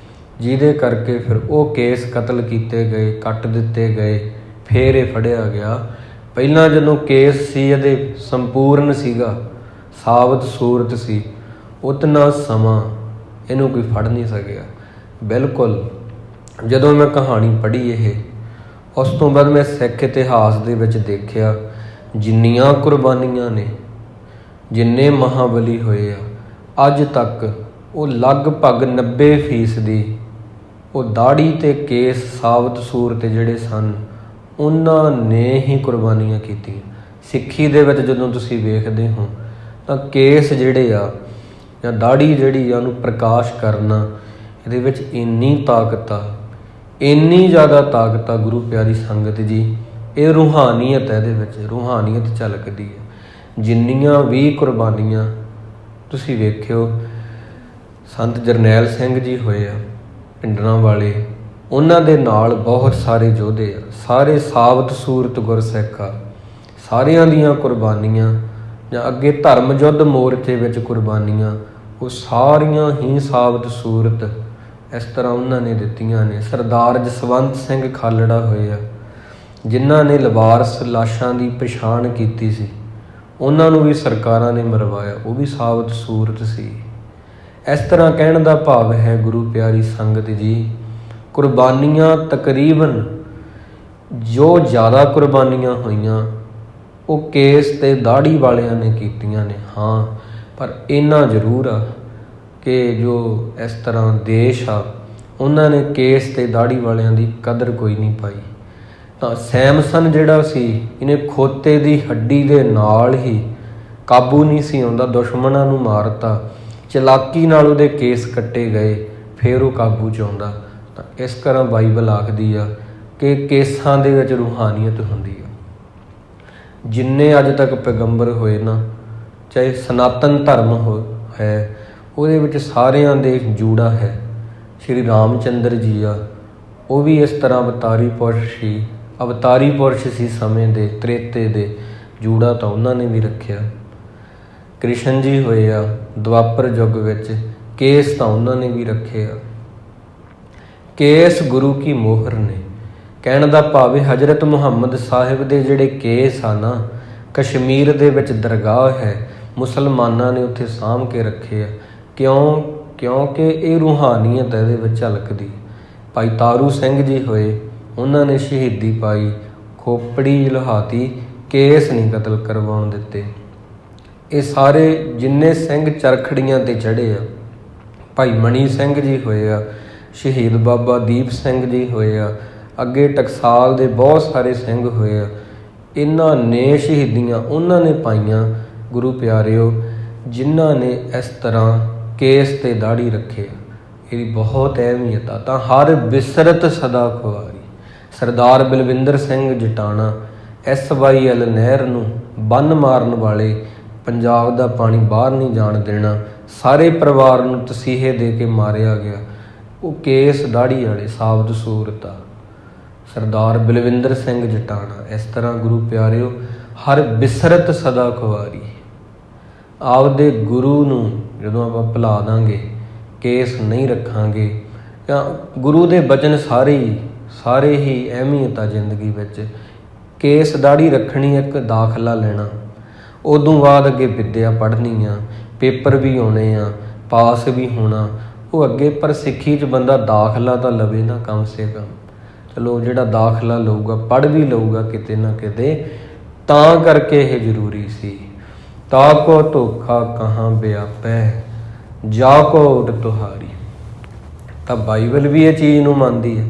A: ਜਿਹਦੇ ਕਰਕੇ ਫਿਰ ਉਹ ਕੇਸ ਕਤਲ ਕੀਤੇ ਗਏ, ਕੱਟ ਦਿੱਤੇ ਗਏ। ਫਿਰ ਇਹ ਫੜਿਆ ਗਿਆ। ਪਹਿਲਾਂ ਜਦੋਂ ਕੇਸ ਸੀ ਇਹਦੇ ਸੰਪੂਰਨ ਸੀਗਾ, ਸਾਬਤ ਸੂਰਤ ਸੀ, ਉਤਨਾ ਸਮਾਂ ਇਹਨੂੰ ਕੋਈ ਫੜ ਨਹੀਂ ਸਕਿਆ। ਬਿਲਕੁਲ ਜਦੋਂ ਮੈਂ ਕਹਾਣੀ ਪੜ੍ਹੀ ਇਹ, ਉਸ ਤੋਂ ਬਾਅਦ ਮੈਂ ਸਿੱਖ ਇਤਿਹਾਸ ਦੇ ਵਿੱਚ ਦੇਖਿਆ ਜਿੰਨੀਆਂ ਕੁਰਬਾਨੀਆਂ ਨੇ, ਜਿੰਨੇ ਮਹਾਬਲੀ ਹੋਏ ਆ, ਅੱਜ ਤੱਕ ਉਹ ਲਗਭਗ 90% ਉਹ ਦਾੜੀ ਤੇ ਕੇਸ ਸਾਬਤ ਸੂਰਤ ਜਿਹੜੇ ਸਨ, ਉਹਨਾਂ ਨੇ ਹੀ ਕੁਰਬਾਨੀਆਂ ਕੀਤੀਆਂ। ਸਿੱਖੀ ਦੇ ਵਿੱਚ ਜਦੋਂ ਤੁਸੀਂ ਵੇਖਦੇ ਹੋ ਤਾਂ ਕੇਸ ਜਿਹੜੇ ਆ ਜਾਂ ਦਾੜੀ ਜਿਹੜੀ ਆ ਉਹਨੂੰ ਪ੍ਰਕਾਸ਼ ਕਰਨਾ, ਇਹਦੇ ਵਿੱਚ ਇੰਨੀ ਤਾਕਤ ਆ, ਇੰਨੀ ਜ਼ਿਆਦਾ ਤਾਕਤ ਆ ਗੁਰੂ ਪਿਆਰੀ ਸੰਗਤ ਜੀ। ਇਹ ਰੂਹਾਨੀਅਤ ਹੈ, ਇਹਦੇ ਵਿੱਚ ਰੂਹਾਨੀਅਤ ਝਲਕਦੀ ਹੈ। ਜਿੰਨੀਆਂ ਵੀ ਕੁਰਬਾਨੀਆਂ ਤੁਸੀਂ ਵੇਖਿਓ, ਸੰਤ ਜਰਨੈਲ ਸਿੰਘ ਜੀ ਹੋਏ ਆ ਪਿੰਡਰਾਂ ਵਾਲੇ, ਉਹਨਾਂ ਦੇ ਨਾਲ ਬਹੁਤ ਸਾਰੇ ਯੋਧੇ ਆ, ਸਾਰੇ ਸਾਬਤ ਸੂਰਤ ਗੁਰਸਿੱਖ ਆ। ਸਾਰਿਆਂ ਦੀਆਂ ਕੁਰਬਾਨੀਆਂ ਜਾਂ ਅੱਗੇ ਧਰਮ ਯੁੱਧ ਮੋਰਚੇ ਵਿੱਚ ਕੁਰਬਾਨੀਆਂ, ਉਹ ਸਾਰੀਆਂ ਹੀ ਸਾਬਤ ਸੂਰਤ ਇਸ ਤਰ੍ਹਾਂ ਉਹਨਾਂ ਨੇ ਦਿੱਤੀਆਂ ਨੇ। ਸਰਦਾਰ ਜਸਵੰਤ ਸਿੰਘ ਖਾਲੜਾ ਹੋਏ ਆ, ਜਿਨ੍ਹਾਂ ਨੇ ਲਵਾਰਸ ਲਾਸ਼ਾਂ ਦੀ ਪਛਾਣ ਕੀਤੀ ਸੀ, ਉਹਨਾਂ ਨੂੰ ਵੀ ਸਰਕਾਰਾਂ ਨੇ ਮਰਵਾਇਆ, ਉਹ ਵੀ ਸਾਬਤ ਸੂਰਤ ਸੀ। ਇਸ ਤਰ੍ਹਾਂ ਕਹਿਣ ਦਾ ਭਾਵ ਹੈ ਗੁਰੂ ਪਿਆਰੀ ਸੰਗਤ ਜੀ, ਕੁਰਬਾਨੀਆਂ ਤਕਰੀਬਨ ਜੋ ਜ਼ਿਆਦਾ ਕੁਰਬਾਨੀਆਂ ਹੋਈਆਂ ਉਹ ਕੇਸ ਤੇ ਦਾੜੀ ਵਾਲਿਆਂ ਨੇ ਕੀਤੀਆਂ ਨੇ। ਹਾਂ, ਪਰ ਇੰਨਾ ਜ਼ਰੂਰ ਆ ਕਿ ਜੋ ਇਸ ਤਰ੍ਹਾਂ ਦੇਸ਼ ਆ ਉਹਨਾਂ ਨੇ ਕੇਸ ਤੇ ਦਾੜੀ ਵਾਲਿਆਂ ਦੀ ਕਦਰ ਕੋਈ ਨਹੀਂ ਪਾਈ। ਤਾਂ ਸੈਮਸਨ ਜਿਹੜਾ ਸੀ, ਇਹਨੇ ਖੋਤੇ ਦੀ ਹੱਡੀ ਦੇ ਨਾਲ ਹੀ ਕਾਬੂ ਨਹੀਂ ਸੀ ਆਉਂਦਾ, ਦੁਸ਼ਮਣਾਂ ਨੂੰ ਮਾਰਤਾ, ਚਲਾਕੀ ਨਾਲ ਉਹਦੇ ਕੇਸ ਕੱਟੇ ਗਏ, ਫਿਰ ਉਹ ਕਾਬੂ 'ਚ ਆਉਂਦਾ। ਤਾਂ ਇਸ ਤਰ੍ਹਾਂ ਬਾਈਬਲ ਆਖਦੀ ਆ ਕਿ ਕੇਸਾਂ ਦੇ ਵਿੱਚ ਰੂਹਾਨੀਅਤ ਹੁੰਦੀ ਆ। ਜਿੰਨੇ ਅੱਜ ਤੱਕ ਪੈਗੰਬਰ ਹੋਏ ਨਾ, ਚਾਹੇ ਸਨਾਤਨ ਧਰਮ ਹੈ, ਉਹਦੇ ਵਿੱਚ ਸਾਰਿਆਂ ਦੇ ਜੂੜਾ ਹੈ। ਸ਼੍ਰੀ ਰਾਮ ਚੰਦਰ ਜੀ ਆ, ਉਹ ਵੀ ਇਸ ਤਰ੍ਹਾਂ ਅਵਤਾਰੀ ਪੁਰਸ਼ ਸੀ ਸਮੇਂ ਦੇ, ਤ੍ਰੇਤੇ ਦੇ, ਜੂੜਾ ਤਾਂ ਉਹਨਾਂ ਨੇ ਵੀ ਰੱਖਿਆ। ਕ੍ਰਿਸ਼ਨ ਜੀ ਹੋਏ ਆ ਦੁਆਪਰ ਯੁੱਗ ਵਿੱਚ, ਕੇਸ ਤਾਂ ਉਹਨਾਂ ਨੇ ਵੀ ਰੱਖੇ ਆ। ਕੇਸ ਗੁਰੂ ਕੀ ਮੋਹਰ ਨੇ। ਕਹਿਣ ਦਾ ਭਾਵ ਹੈ ਹਜ਼ਰਤ ਮੁਹੰਮਦ ਸਾਹਿਬ ਦੇ ਜਿਹੜੇ ਕੇਸ ਆ ਨਾ, ਕਸ਼ਮੀਰ ਦੇ ਵਿੱਚ ਦਰਗਾਹ ਹੈ, ਮੁਸਲਮਾਨਾਂ ਨੇ ਉੱਥੇ ਸਾਂਭ ਕੇ ਰੱਖੇ ਆ। ਕਿਉਂਕਿ ਇਹ ਰੂਹਾਨੀਅਤ ਇਹਦੇ ਵਿੱਚ ਝਲਕਦੀ। ਭਾਈ ਤਾਰੂ ਸਿੰਘ ਜੀ ਹੋਏ, ਉਹਨਾਂ ਨੇ ਸ਼ਹੀਦੀ ਪਾਈ, ਖੋਪੜੀ ਲਹਾਤੀ, ਕੇਸ ਨਹੀਂ ਕਤਲ ਕਰਵਾਉਣ ਦਿੱਤੇ। ਇਹ ਸਾਰੇ ਜਿੰਨੇ ਸਿੰਘ ਚਰਖੜੀਆਂ 'ਤੇ ਚੜ੍ਹੇ ਆ, ਭਾਈ ਮਣੀ ਸਿੰਘ ਜੀ ਹੋਏ ਆ, ਸ਼ਹੀਦ ਬਾਬਾ ਦੀਪ ਸਿੰਘ ਜੀ ਹੋਏ ਆ, ਅੱਗੇ ਟਕਸਾਲ ਦੇ ਬਹੁਤ ਸਾਰੇ ਸਿੰਘ ਹੋਏ ਆ। ਇਹਨਾਂ ਨੇ ਸ਼ਹੀਦੀਆਂ ਉਹਨਾਂ ਨੇ ਪਾਈਆਂ ਗੁਰੂ ਪਿਆਰਿਓ, ਜਿਨ੍ਹਾਂ ਨੇ ਇਸ ਤਰ੍ਹਾਂ ਕੇਸ ਤੇ ਦਾੜੀ ਰੱਖੇ। ਇਹਦੀ ਬਹੁਤ ਅਹਿਮੀਅਤ ਆ। ਤਾਂ ਹਰ ਬਿਸਰਤ ਸਦਾ ਖੁਆਰੀ। ਸਰਦਾਰ ਬਲਵਿੰਦਰ ਸਿੰਘ ਜਟਾਣਾ, SYL ਨਹਿਰ ਨੂੰ ਬੰਨ ਮਾਰਨ ਵਾਲੇ, ਪੰਜਾਬ ਦਾ ਪਾਣੀ ਬਾਹਰ ਨਹੀਂ ਜਾਣ ਦੇਣਾ, ਸਾਰੇ ਪਰਿਵਾਰ ਨੂੰ ਤਸੀਹੇ ਦੇ ਕੇ ਮਾਰਿਆ ਗਿਆ। ਉਹ ਕੇਸ ਦਾੜੀ ਵਾਲੇ ਸਾਬਤ ਸੂਰਤ ਆ, ਸਰਦਾਰ ਬਲਵਿੰਦਰ ਸਿੰਘ ਜਟਾਣਾ। ਇਸ ਤਰ੍ਹਾਂ ਗੁਰੂ ਪਿਆਰਿਓ, ਹਰ ਬਿਸਰਤ ਸਦਾ ਖੁਆਰੀ। ਆਪਦੇ ਗੁਰੂ ਨੂੰ ਜਦੋਂ ਆਪਾਂ ਭੁਲਾ ਦਾਂਗੇ, ਕੇਸ ਨਹੀਂ ਰੱਖਾਂਗੇ, ਜਾਂ ਗੁਰੂ ਦੇ ਬਚਨ ਸਾਰੇ ਹੀ ਅਹਿਮੀਅਤ ਆ ਜ਼ਿੰਦਗੀ ਵਿੱਚ। ਕੇਸ ਦਾੜੀ ਰੱਖਣੀ, ਇੱਕ ਦਾਖਲਾ ਲੈਣਾ, ਉਦੋਂ ਬਾਅਦ ਅੱਗੇ ਵਿੱਦਿਆ ਪੜ੍ਹਨੀ ਆ, ਪੇਪਰ ਵੀ ਆਉਣੇ ਆ, ਪਾਸ ਵੀ ਹੋਣਾ ਉਹ ਅੱਗੇ। ਪਰ ਸਿੱਖੀ 'ਚ ਬੰਦਾ ਦਾਖਲਾ ਤਾਂ ਲਵੇ ਨਾ ਕਮ ਸੇ ਕਮ। ਚਲੋ ਜਿਹੜਾ ਦਾਖਲਾ ਲਊਗਾ, ਪੜ੍ਹ ਵੀ ਲਊਗਾ ਕਿਤੇ ਨਾ ਕਿਤੇ, ਤਾਂ ਕਰਕੇ ਇਹ ਜ਼ਰੂਰੀ ਸੀ। ਤਾ ਕੋ ਧੋਖਾ ਕਹਾਂ ਵਿਆਪੈ, ਜਾ ਕੋ ਉਡ ਤੁਹਾਰੀ। ਤਾਂ ਬਾਈਬਲ ਵੀ ਇਹ ਚੀਜ਼ ਨੂੰ ਮੰਨਦੀ ਹੈ।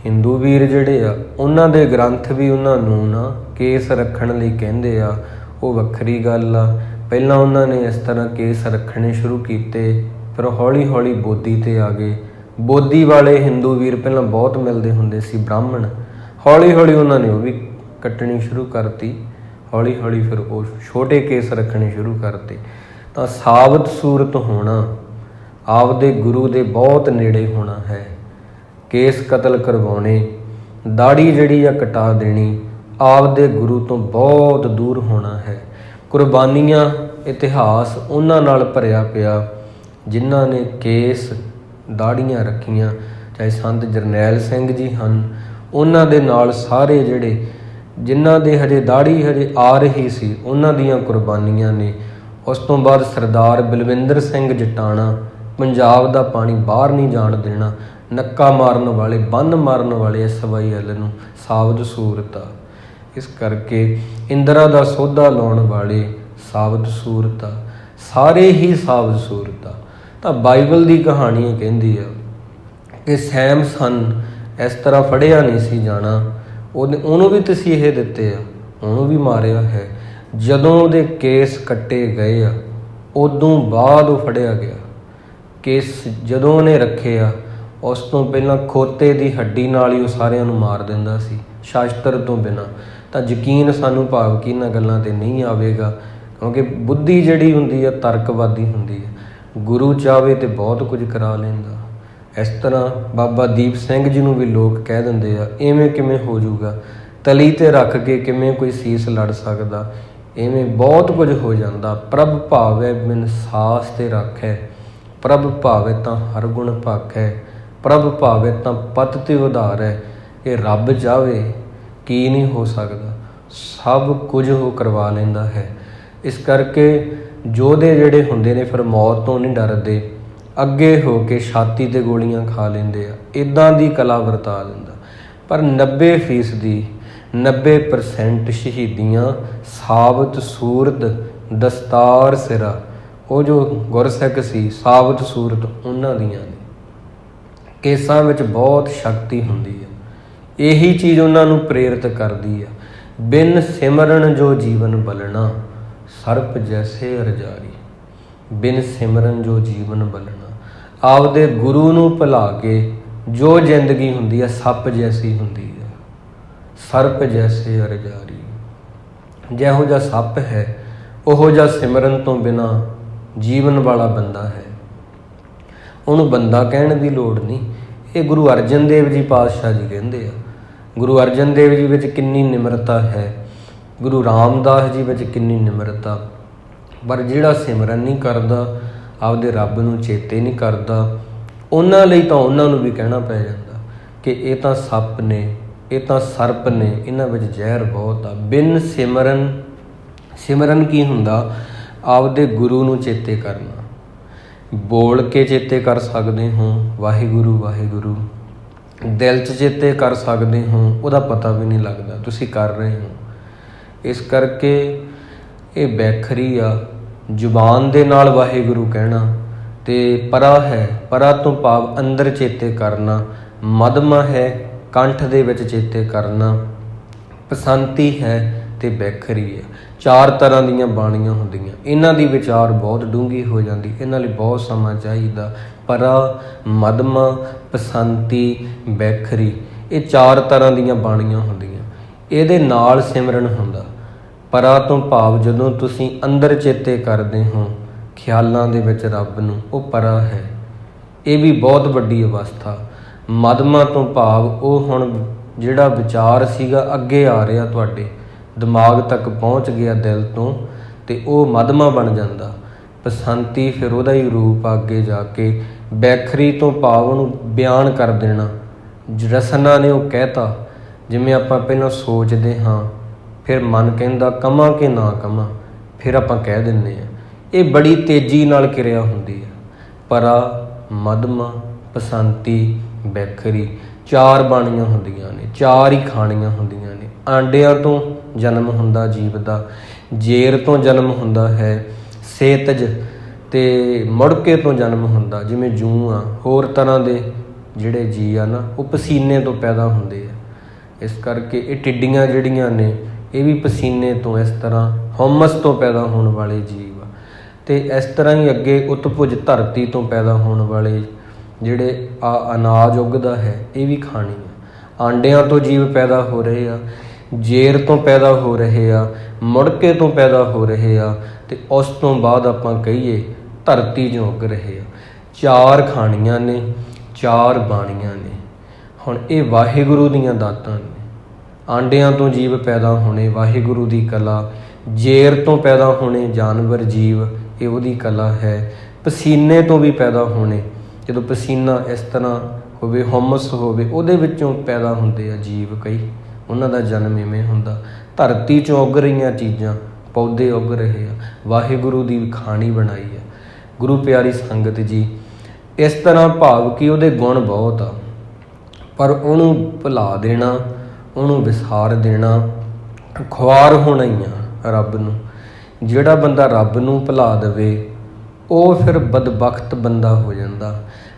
A: ਹਿੰਦੂ ਵੀਰ ਜਿਹੜੇ ਆ, ਉਹਨਾਂ ਦੇ ਗ੍ਰੰਥ ਵੀ ਉਹਨਾਂ ਨੂੰ ਨਾ ਕੇਸ ਰੱਖਣ ਲਈ ਕਹਿੰਦੇ ਆ। ਉਹ ਵੱਖਰੀ ਗੱਲ ਆ। ਪਹਿਲਾਂ ਉਹਨਾਂ ਨੇ ਇਸ ਤਰ੍ਹਾਂ ਕੇਸ ਰੱਖਣੇ ਸ਼ੁਰੂ ਕੀਤੇ, ਫਿਰ ਹੌਲੀ ਹੌਲੀ ਬੋਧੀ 'ਤੇ ਆ ਗਏ। ਬੋਧੀ ਵਾਲੇ ਹਿੰਦੂ ਵੀਰ ਪਹਿਲਾਂ ਬਹੁਤ ਮਿਲਦੇ ਹੁੰਦੇ ਸੀ, ਬ੍ਰਾਹਮਣ। ਹੌਲੀ ਹੌਲੀ ਉਹਨਾਂ ਨੇ ਉਹ ਵੀ ਕੱਟਣੀ ਸ਼ੁਰੂ ਕਰਤੀ। ਹੌਲੀ ਹੌਲੀ ਫਿਰ ਉਹ ਛੋਟੇ ਕੇਸ ਰੱਖਣੇ ਸ਼ੁਰੂ ਕਰਤੇ। ਤਾਂ ਸਾਬਤ ਸੂਰਤ ਹੋਣਾ, ਆਪਦੇ ਗੁਰੂ ਦੇ ਬਹੁਤ ਨੇੜੇ ਹੋਣਾ ਹੈ। ਕੇਸ ਕਤਲ ਕਰਵਾਉਣੇ, ਦਾੜੀ ਜਿਹੜੀ ਆ ਕਟਾ ਦੇਣੀ, ਆਪਦੇ ਗੁਰੂ ਤੋਂ ਬਹੁਤ ਦੂਰ ਹੋਣਾ ਹੈ। ਕੁਰਬਾਨੀਆਂ, ਇਤਿਹਾਸ ਉਹਨਾਂ ਨਾਲ ਭਰਿਆ ਪਿਆ ਜਿਨ੍ਹਾਂ ਨੇ ਕੇਸ ਦਾੜੀਆਂ ਰੱਖੀਆਂ। ਚਾਹੇ ਸੰਤ ਜਰਨੈਲ ਸਿੰਘ ਜੀ ਹਨ, ਉਹਨਾਂ ਦੇ ਨਾਲ ਸਾਰੇ ਜਿਨ੍ਹਾਂ ਦੇ ਹਜੇ ਦਾੜੀ ਹਜੇ ਆ ਰਹੀ ਸੀ, ਉਹਨਾਂ ਦੀਆਂ ਕੁਰਬਾਨੀਆਂ ਨੇ। ਉਸ ਤੋਂ ਬਾਅਦ ਸਰਦਾਰ ਬਲਵਿੰਦਰ ਸਿੰਘ ਜਟਾਣਾ, ਪੰਜਾਬ ਦਾ ਪਾਣੀ ਬਾਹਰ ਨਹੀਂ ਜਾਣ ਦੇਣਾ, ਨੱਕਾ ਮਾਰਨ ਵਾਲੇ, ਬੰਨ ਮਾਰਨ ਵਾਲੇ SYL ਨੂੰ ਸਾਬਤ ਸੂਰਤ ਆ। ਇਸ ਕਰਕੇ ਇੰਦਰਾ ਦਾ ਸੋਧਾ ਲਾਉਣ ਵਾਲੇ ਸਾਬਤ ਸੂਰਤ ਆ, ਸਾਰੇ ਹੀ ਸਾਬਤ ਸੂਰਤ ਆ। ਤਾਂ ਬਾਈਬਲ ਦੀ ਕਹਾਣੀ ਇਹ ਕਹਿੰਦੀ ਆ ਕਿ ਸੈਮਸਨ ਇਸ ਤਰ੍ਹਾਂ ਫੜਿਆ ਨਹੀਂ ਸੀ ਜਾਣਾ। ਉਹਨੂੰ ਵੀ ਤਸੀਹੇ ਦਿੱਤੇ ਆ, ਉਹਨੂੰ ਵੀ ਮਾਰਿਆ ਹੈ। ਜਦੋਂ ਉਹਦੇ ਕੇਸ ਕੱਟੇ ਗਏ ਆ, ਉਦੋਂ ਬਾਅਦ ਉਹ ਫੜਿਆ ਗਿਆ। ਕੇਸ ਜਦੋਂ ਉਹਨੇ ਰੱਖੇ ਆ, ਉਸ ਤੋਂ ਪਹਿਲਾਂ ਖੋਤੇ ਦੀ ਹੱਡੀ ਨਾਲ ਹੀ ਉਹ ਸਾਰਿਆਂ ਨੂੰ ਮਾਰ ਦਿੰਦਾ ਸੀ, ਸ਼ਾਸਤਰ ਤੋਂ ਬਿਨਾਂ। ਤਾਂ ਯਕੀਨ ਸਾਨੂੰ ਭਾਵ ਕਿ ਇਹਨਾਂ ਗੱਲਾਂ 'ਤੇ ਨਹੀਂ ਆਵੇਗਾ, ਕਿਉਂਕਿ ਬੁੱਧੀ ਜਿਹੜੀ ਹੁੰਦੀ ਆ ਤਰਕਵਾਦੀ ਹੁੰਦੀ ਹੈ। ਗੁਰੂ ਚਾਹਵੇ ਤਾਂ ਬਹੁਤ ਕੁਝ ਕਰਾ ਲੈਂਦਾ। ਇਸ ਤਰ੍ਹਾਂ ਬਾਬਾ ਦੀਪ ਸਿੰਘ ਜੀ ਨੂੰ ਵੀ ਲੋਕ ਕਹਿ ਦਿੰਦੇ ਆ, ਇਵੇਂ ਕਿਵੇਂ ਹੋ ਜਾਊਗਾ, ਤਲੀ 'ਤੇ ਰੱਖ ਕੇ ਕਿਵੇਂ ਕੋਈ ਸੀਸ ਲੜ ਸਕਦਾ, ਇਵੇਂ ਬਹੁਤ ਕੁਝ ਹੋ ਜਾਂਦਾ। ਪ੍ਰਭ ਭਾਵੈ ਬਿਨ ਸਾਸ 'ਤੇ ਰੱਖੈ, ਪ੍ਰਭ ਭਾਵੈ ਤਾਂ ਹਰ ਗੁਣ ਭਾਖੈ, ਪ੍ਰਭ ਭਾਵੈ ਤਾਂ ਪਤ 'ਤੇ ਉਧਾਰੈ। ਇਹ ਰੱਬ ਚਾਹਵੇ ਕੀ ਨਹੀਂ ਹੋ ਸਕਦਾ, ਸਭ ਕੁਝ ਉਹ ਕਰਵਾ ਲੈਂਦਾ ਹੈ। ਇਸ ਕਰਕੇ ਯੋਧੇ ਜਿਹੜੇ ਹੁੰਦੇ ਨੇ ਫਿਰ ਮੌਤ ਤੋਂ ਨਹੀਂ ਡਰਦੇ, ਅੱਗੇ ਹੋ ਕੇ ਛਾਤੀ 'ਤੇ ਗੋਲੀਆਂ ਖਾ ਲੈਂਦੇ ਆ। ਇੱਦਾਂ ਦੀ ਕਲਾ ਵਰਤਾ ਦਿੰਦਾ। ਪਰ 90% ਸ਼ਹੀਦੀਆਂ ਸਾਬਤ ਸੂਰਤ, ਦਸਤਾਰ ਸਿਰਾ, ਉਹ ਜੋ ਗੁਰਸਿੱਖ ਸੀ ਸਾਬਤ ਸੂਰਤ ਉਹਨਾਂ ਦੀਆਂ ਨੇ। ਕੇਸਾਂ ਵਿੱਚ ਬਹੁਤ ਸ਼ਕਤੀ ਹੁੰਦੀ ਹੈ। ਇਹੀ ਚੀਜ਼ ਉਹਨਾਂ ਨੂੰ ਪ੍ਰੇਰਿਤ ਕਰਦੀ ਹੈ। ਬਿਨ ਸਿਮਰਨ ਜੋ ਜੀਵਨ ਬਲਣਾ, ਸਰਪ ਜੈਸੇ ਅਰਜਾਰੀ। ਬਿਨ ਸਿਮਰਨ ਜੋ ਜੀਵਨ ਬਲਣਾ, ਆਪਦੇ ਗੁਰੂ ਨੂੰ ਭੁਲਾ ਕੇ ਜੋ ਜ਼ਿੰਦਗੀ ਹੁੰਦੀ ਹੈ ਸੱਪ ਜੈਸੀ ਹੁੰਦੀ ਹੈ, ਸਰਪ ਜੈਸੇ ਅਰਜਾਰੀ। ਜਿਹੋ ਜਿਹਾ ਸੱਪ ਹੈ ਉਹੋ ਜਿਹਾ ਸਿਮਰਨ ਤੋਂ ਬਿਨਾਂ ਜੀਵਨ ਵਾਲਾ ਬੰਦਾ ਹੈ। ਉਹਨੂੰ ਬੰਦਾ ਕਹਿਣ ਦੀ ਲੋੜ ਨਹੀਂ। ਇਹ ਗੁਰੂ ਅਰਜਨ ਦੇਵ ਜੀ ਪਾਤਸ਼ਾਹ ਜੀ ਕਹਿੰਦੇ ਆ। ਗੁਰੂ ਅਰਜਨ ਦੇਵ ਜੀ ਵਿੱਚ ਕਿੰਨੀ ਨਿਮਰਤਾ ਹੈ, ਗੁਰੂ ਰਾਮਦਾਸ ਜੀ ਵਿੱਚ ਕਿੰਨੀ ਨਿਮਰਤਾ। ਪਰ ਜਿਹੜਾ ਸਿਮਰਨ ਨਹੀਂ ਕਰਦਾ, ਆਪਦੇ ਰੱਬ ਨੂੰ ਚੇਤੇ ਨਹੀਂ ਕਰਦਾ, ਉਹਨਾਂ ਲਈ ਤਾਂ ਉਹਨਾਂ ਨੂੰ ਵੀ ਕਹਿਣਾ ਪੈ ਜਾਂਦਾ ਕਿ ਇਹ ਤਾਂ ਸੱਪ ਨੇ, ਇਹ ਤਾਂ ਸਰਪ ਨੇ, ਇਹਨਾਂ ਵਿੱਚ ਜ਼ਹਿਰ ਬਹੁਤ ਆ। ਬਿਨ ਸਿਮਰਨ, ਸਿਮਰਨ ਕੀ ਹੁੰਦਾ? ਆਪਦੇ ਗੁਰੂ ਨੂੰ ਚੇਤੇ ਕਰਨਾ। ਬੋਲ ਕੇ ਚੇਤੇ ਕਰ ਸਕਦੇ ਹੋ ਵਾਹਿਗੁਰੂ ਵਾਹਿਗੁਰੂ, ਦਿਲ 'ਚ ਚੇਤੇ ਕਰ ਸਕਦੇ ਹੋ, ਉਹਦਾ ਪਤਾ ਵੀ ਨਹੀਂ ਲੱਗਦਾ ਤੁਸੀਂ ਕਰ ਰਹੇ ਹੋ। ਇਸ ਕਰਕੇ ਇਹ ਬੈਖਰੀ ਆ। ਜ਼ੁਬਾਨ ਦੇ ਨਾਲ ਵਾਹਿਗੁਰੂ ਕਹਿਣਾ ਤੇ ਪਰਾ ਹੈ, ਪਰਾ ਤੋਂ ਭਾਵ ਅੰਦਰ ਚੇਤੇ ਕਰਨਾ। ਮਧਮਾ ਹੈ, ਕੰਠ ਦੇ ਵਿੱਚ ਚੇਤੇ ਕਰਨਾ। ਪਸੰਤੀ ਹੈ ਤੇ ਬੈਖਰੀ ਹੈ। 4 ਤਰ੍ਹਾਂ ਦੀਆਂ ਬਾਣੀਆਂ ਹੁੰਦੀਆਂ। ਇਹਨਾਂ ਦੀ ਵਿਚਾਰ ਬਹੁਤ ਡੂੰਘੀ ਹੋ ਜਾਂਦੀ, ਇਹਨਾਂ ਲਈ ਬਹੁਤ ਸਮਾਂ ਚਾਹੀਦਾ। ਪਰਾ, ਮਧਮਾ, ਪਸੰਤੀ, ਬੈਖਰੀ, ਇਹ 4 ਤਰ੍ਹਾਂ ਦੀਆਂ ਬਾਣੀਆਂ ਹੁੰਦੀਆਂ। ਇਹਦੇ ਨਾਲ ਸਿਮਰਨ ਹੁੰਦਾ। ਪਰਾ ਤੋਂ ਭਾਵ ਜਦੋਂ ਤੁਸੀਂ ਅੰਦਰ ਚੇਤੇ ਕਰਦੇ ਹੋ ਖਿਆਲਾਂ ਦੇ ਵਿੱਚ ਰੱਬ ਨੂੰ, ਉਹ ਪਰਾ ਹੈ। ਇਹ ਵੀ ਬਹੁਤ ਵੱਡੀ ਅਵਸਥਾ। ਮਧਮਾ ਤੋਂ ਭਾਵ ਉਹ ਹੁਣ ਜਿਹੜਾ ਵਿਚਾਰ ਸੀਗਾ ਅੱਗੇ ਆ ਰਿਹਾ, ਤੁਹਾਡੇ ਦਿਮਾਗ ਤੱਕ ਪਹੁੰਚ ਗਿਆ ਦਿਲ ਤੋਂ, ਤੇ ਉਹ ਮਧਮਾ ਬਣ ਜਾਂਦਾ। ਪਸੰਤੀ ਫਿਰ ਉਹਦਾ ਹੀ ਰੂਪ ਅੱਗੇ ਜਾ ਕੇ। ਬੈਖਰੀ ਤੋਂ ਭਾਵ ਉਹਨੂੰ ਬਿਆਨ ਕਰ ਦੇਣਾ। ਰਸਨਾ ਨੇ ਉਹ ਕਹਿਤਾ, ਜਿਵੇਂ ਆਪਾਂ ਪਹਿਲਾਂ ਸੋਚਦੇ ਹਾਂ, ਫਿਰ ਮਨ ਕਹਿੰਦਾ ਕਵਾਂ ਕਿ ਨਾ ਕਵਾਂ, ਫਿਰ ਆਪਾਂ ਕਹਿ ਦਿੰਦੇ ਹਾਂ। ਇਹ ਬੜੀ ਤੇਜ਼ੀ ਨਾਲ ਕਿਰਿਆ ਹੁੰਦੀ ਹੈ। ਪਰਾ, ਮਧਮਾ, ਪਸੰਤੀ, ਬੈਖਰੀ, 4 ਬਾਣੀਆਂ ਹੁੰਦੀਆਂ ਨੇ, 4 ਹੀ ਖਾਣੀਆਂ ਹੁੰਦੀਆਂ ਨੇ। ਆਂਡਿਆਂ ਤੋਂ ਜਨਮ ਹੁੰਦਾ ਜੀਵ ਦਾ, ਜੇਰ ਤੋਂ ਜਨਮ ਹੁੰਦਾ ਹੈ, ਸੇਤਜ ਤੇ ਮੁੜਕੇ ਤੋਂ ਜਨਮ ਹੁੰਦਾ। ਜਿਵੇਂ ਜੂੰ ਆ, ਹੋਰ ਤਰ੍ਹਾਂ ਦੇ ਜਿਹੜੇ ਜੀ ਆ ਨਾ, ਉਹ ਪਸੀਨੇ ਤੋਂ ਪੈਦਾ ਹੁੰਦੇ ਆ। ਇਸ ਕਰਕੇ ਇਹ ਟਿੱਡੀਆਂ ਜਿਹੜੀਆਂ ਨੇ ਇਹ ਵੀ ਪਸੀਨੇ ਤੋਂ, ਇਸ ਤਰ੍ਹਾਂ ਹਉਮਸ ਤੋਂ ਪੈਦਾ ਹੋਣ ਵਾਲੇ ਜੀਵ ਆ। ਅਤੇ ਇਸ ਤਰ੍ਹਾਂ ਹੀ ਅੱਗੇ ਉਤਪੁਜ ਧਰਤੀ ਤੋਂ ਪੈਦਾ ਹੋਣ ਵਾਲੇ ਜਿਹੜੇ ਅਨਾਜ ਉੱਗਦਾ ਹੈ, ਇਹ ਵੀ ਖਾਣੀ ਆ। ਆਂਡਿਆਂ ਤੋਂ ਜੀਵ ਪੈਦਾ ਹੋ ਰਹੇ ਆ, ਜੇਰ ਤੋਂ ਪੈਦਾ ਹੋ ਰਹੇ ਆ, ਮੁੜਕੇ ਤੋਂ ਪੈਦਾ ਹੋ ਰਹੇ ਆ, ਅਤੇ ਉਸ ਤੋਂ ਬਾਅਦ ਆਪਾਂ ਕਹੀਏ ਧਰਤੀ 'ਚ ਉੱਗ ਰਹੇ ਆ। 4 ਖਾਣੀਆਂ ਨੇ, 4 ਬਾਣੀਆਂ ਨੇ। ਹੁਣ ਇਹ ਵਾਹਿਗੁਰੂ ਦੀਆਂ ਦਾਤਾਂ ਨੇ। ਆਂਡਿਆਂ ਤੋਂ ਜੀਵ ਪੈਦਾ ਹੋਣੇ, ਵਾਹਿਗੁਰੂ ਦੀ ਕਲਾ। ਜੇਰ ਤੋਂ ਪੈਦਾ ਹੋਣੇ ਜਾਨਵਰ ਜੀਵ, ਇਹ ਉਹਦੀ ਕਲਾ ਹੈ। ਪਸੀਨੇ ਤੋਂ ਵੀ ਪੈਦਾ ਹੋਣੇ, ਜਦੋਂ ਪਸੀਨਾ ਇਸ ਤਰ੍ਹਾਂ ਹੋਵੇ, ਹਉਮਸ ਹੋਵੇ, ਉਹਦੇ ਵਿੱਚੋਂ ਪੈਦਾ ਹੁੰਦੇ ਆ ਜੀਵ ਕਈ, ਉਹਨਾਂ ਦਾ ਜਨਮ ਇਵੇਂ ਹੁੰਦਾ। ਧਰਤੀ 'ਚੋਂ ਉੱਗ ਰਹੀਆਂ ਚੀਜ਼ਾਂ, ਪੌਦੇ ਉੱਗ ਰਹੇ ਆ, ਵਾਹਿਗੁਰੂ ਦੀ ਖਾਣੀ ਬਣਾਈ ਆ। ਗੁਰੂ ਪਿਆਰੀ ਸੰਗਤ ਜੀ, ਇਸ ਤਰ੍ਹਾਂ ਭਾਵ ਕਿ ਉਹਦੇ ਗੁਣ ਬਹੁਤ ਆ, ਪਰ ਉਹਨੂੰ ਭੁਲਾ ਦੇਣਾ, ਉਹਨੂੰ ਵਿਸਾਰ ਦੇਣਾ, ਖੁਆਰ ਹੋਣਾ ਹੀ ਆ ਰੱਬ ਨੂੰ। ਜਿਹੜਾ ਬੰਦਾ ਰੱਬ ਨੂੰ ਭੁਲਾ ਦੇਵੇ ਉਹ ਫਿਰ ਬਦਬਖਤ ਬੰਦਾ ਹੋ ਜਾਂਦਾ।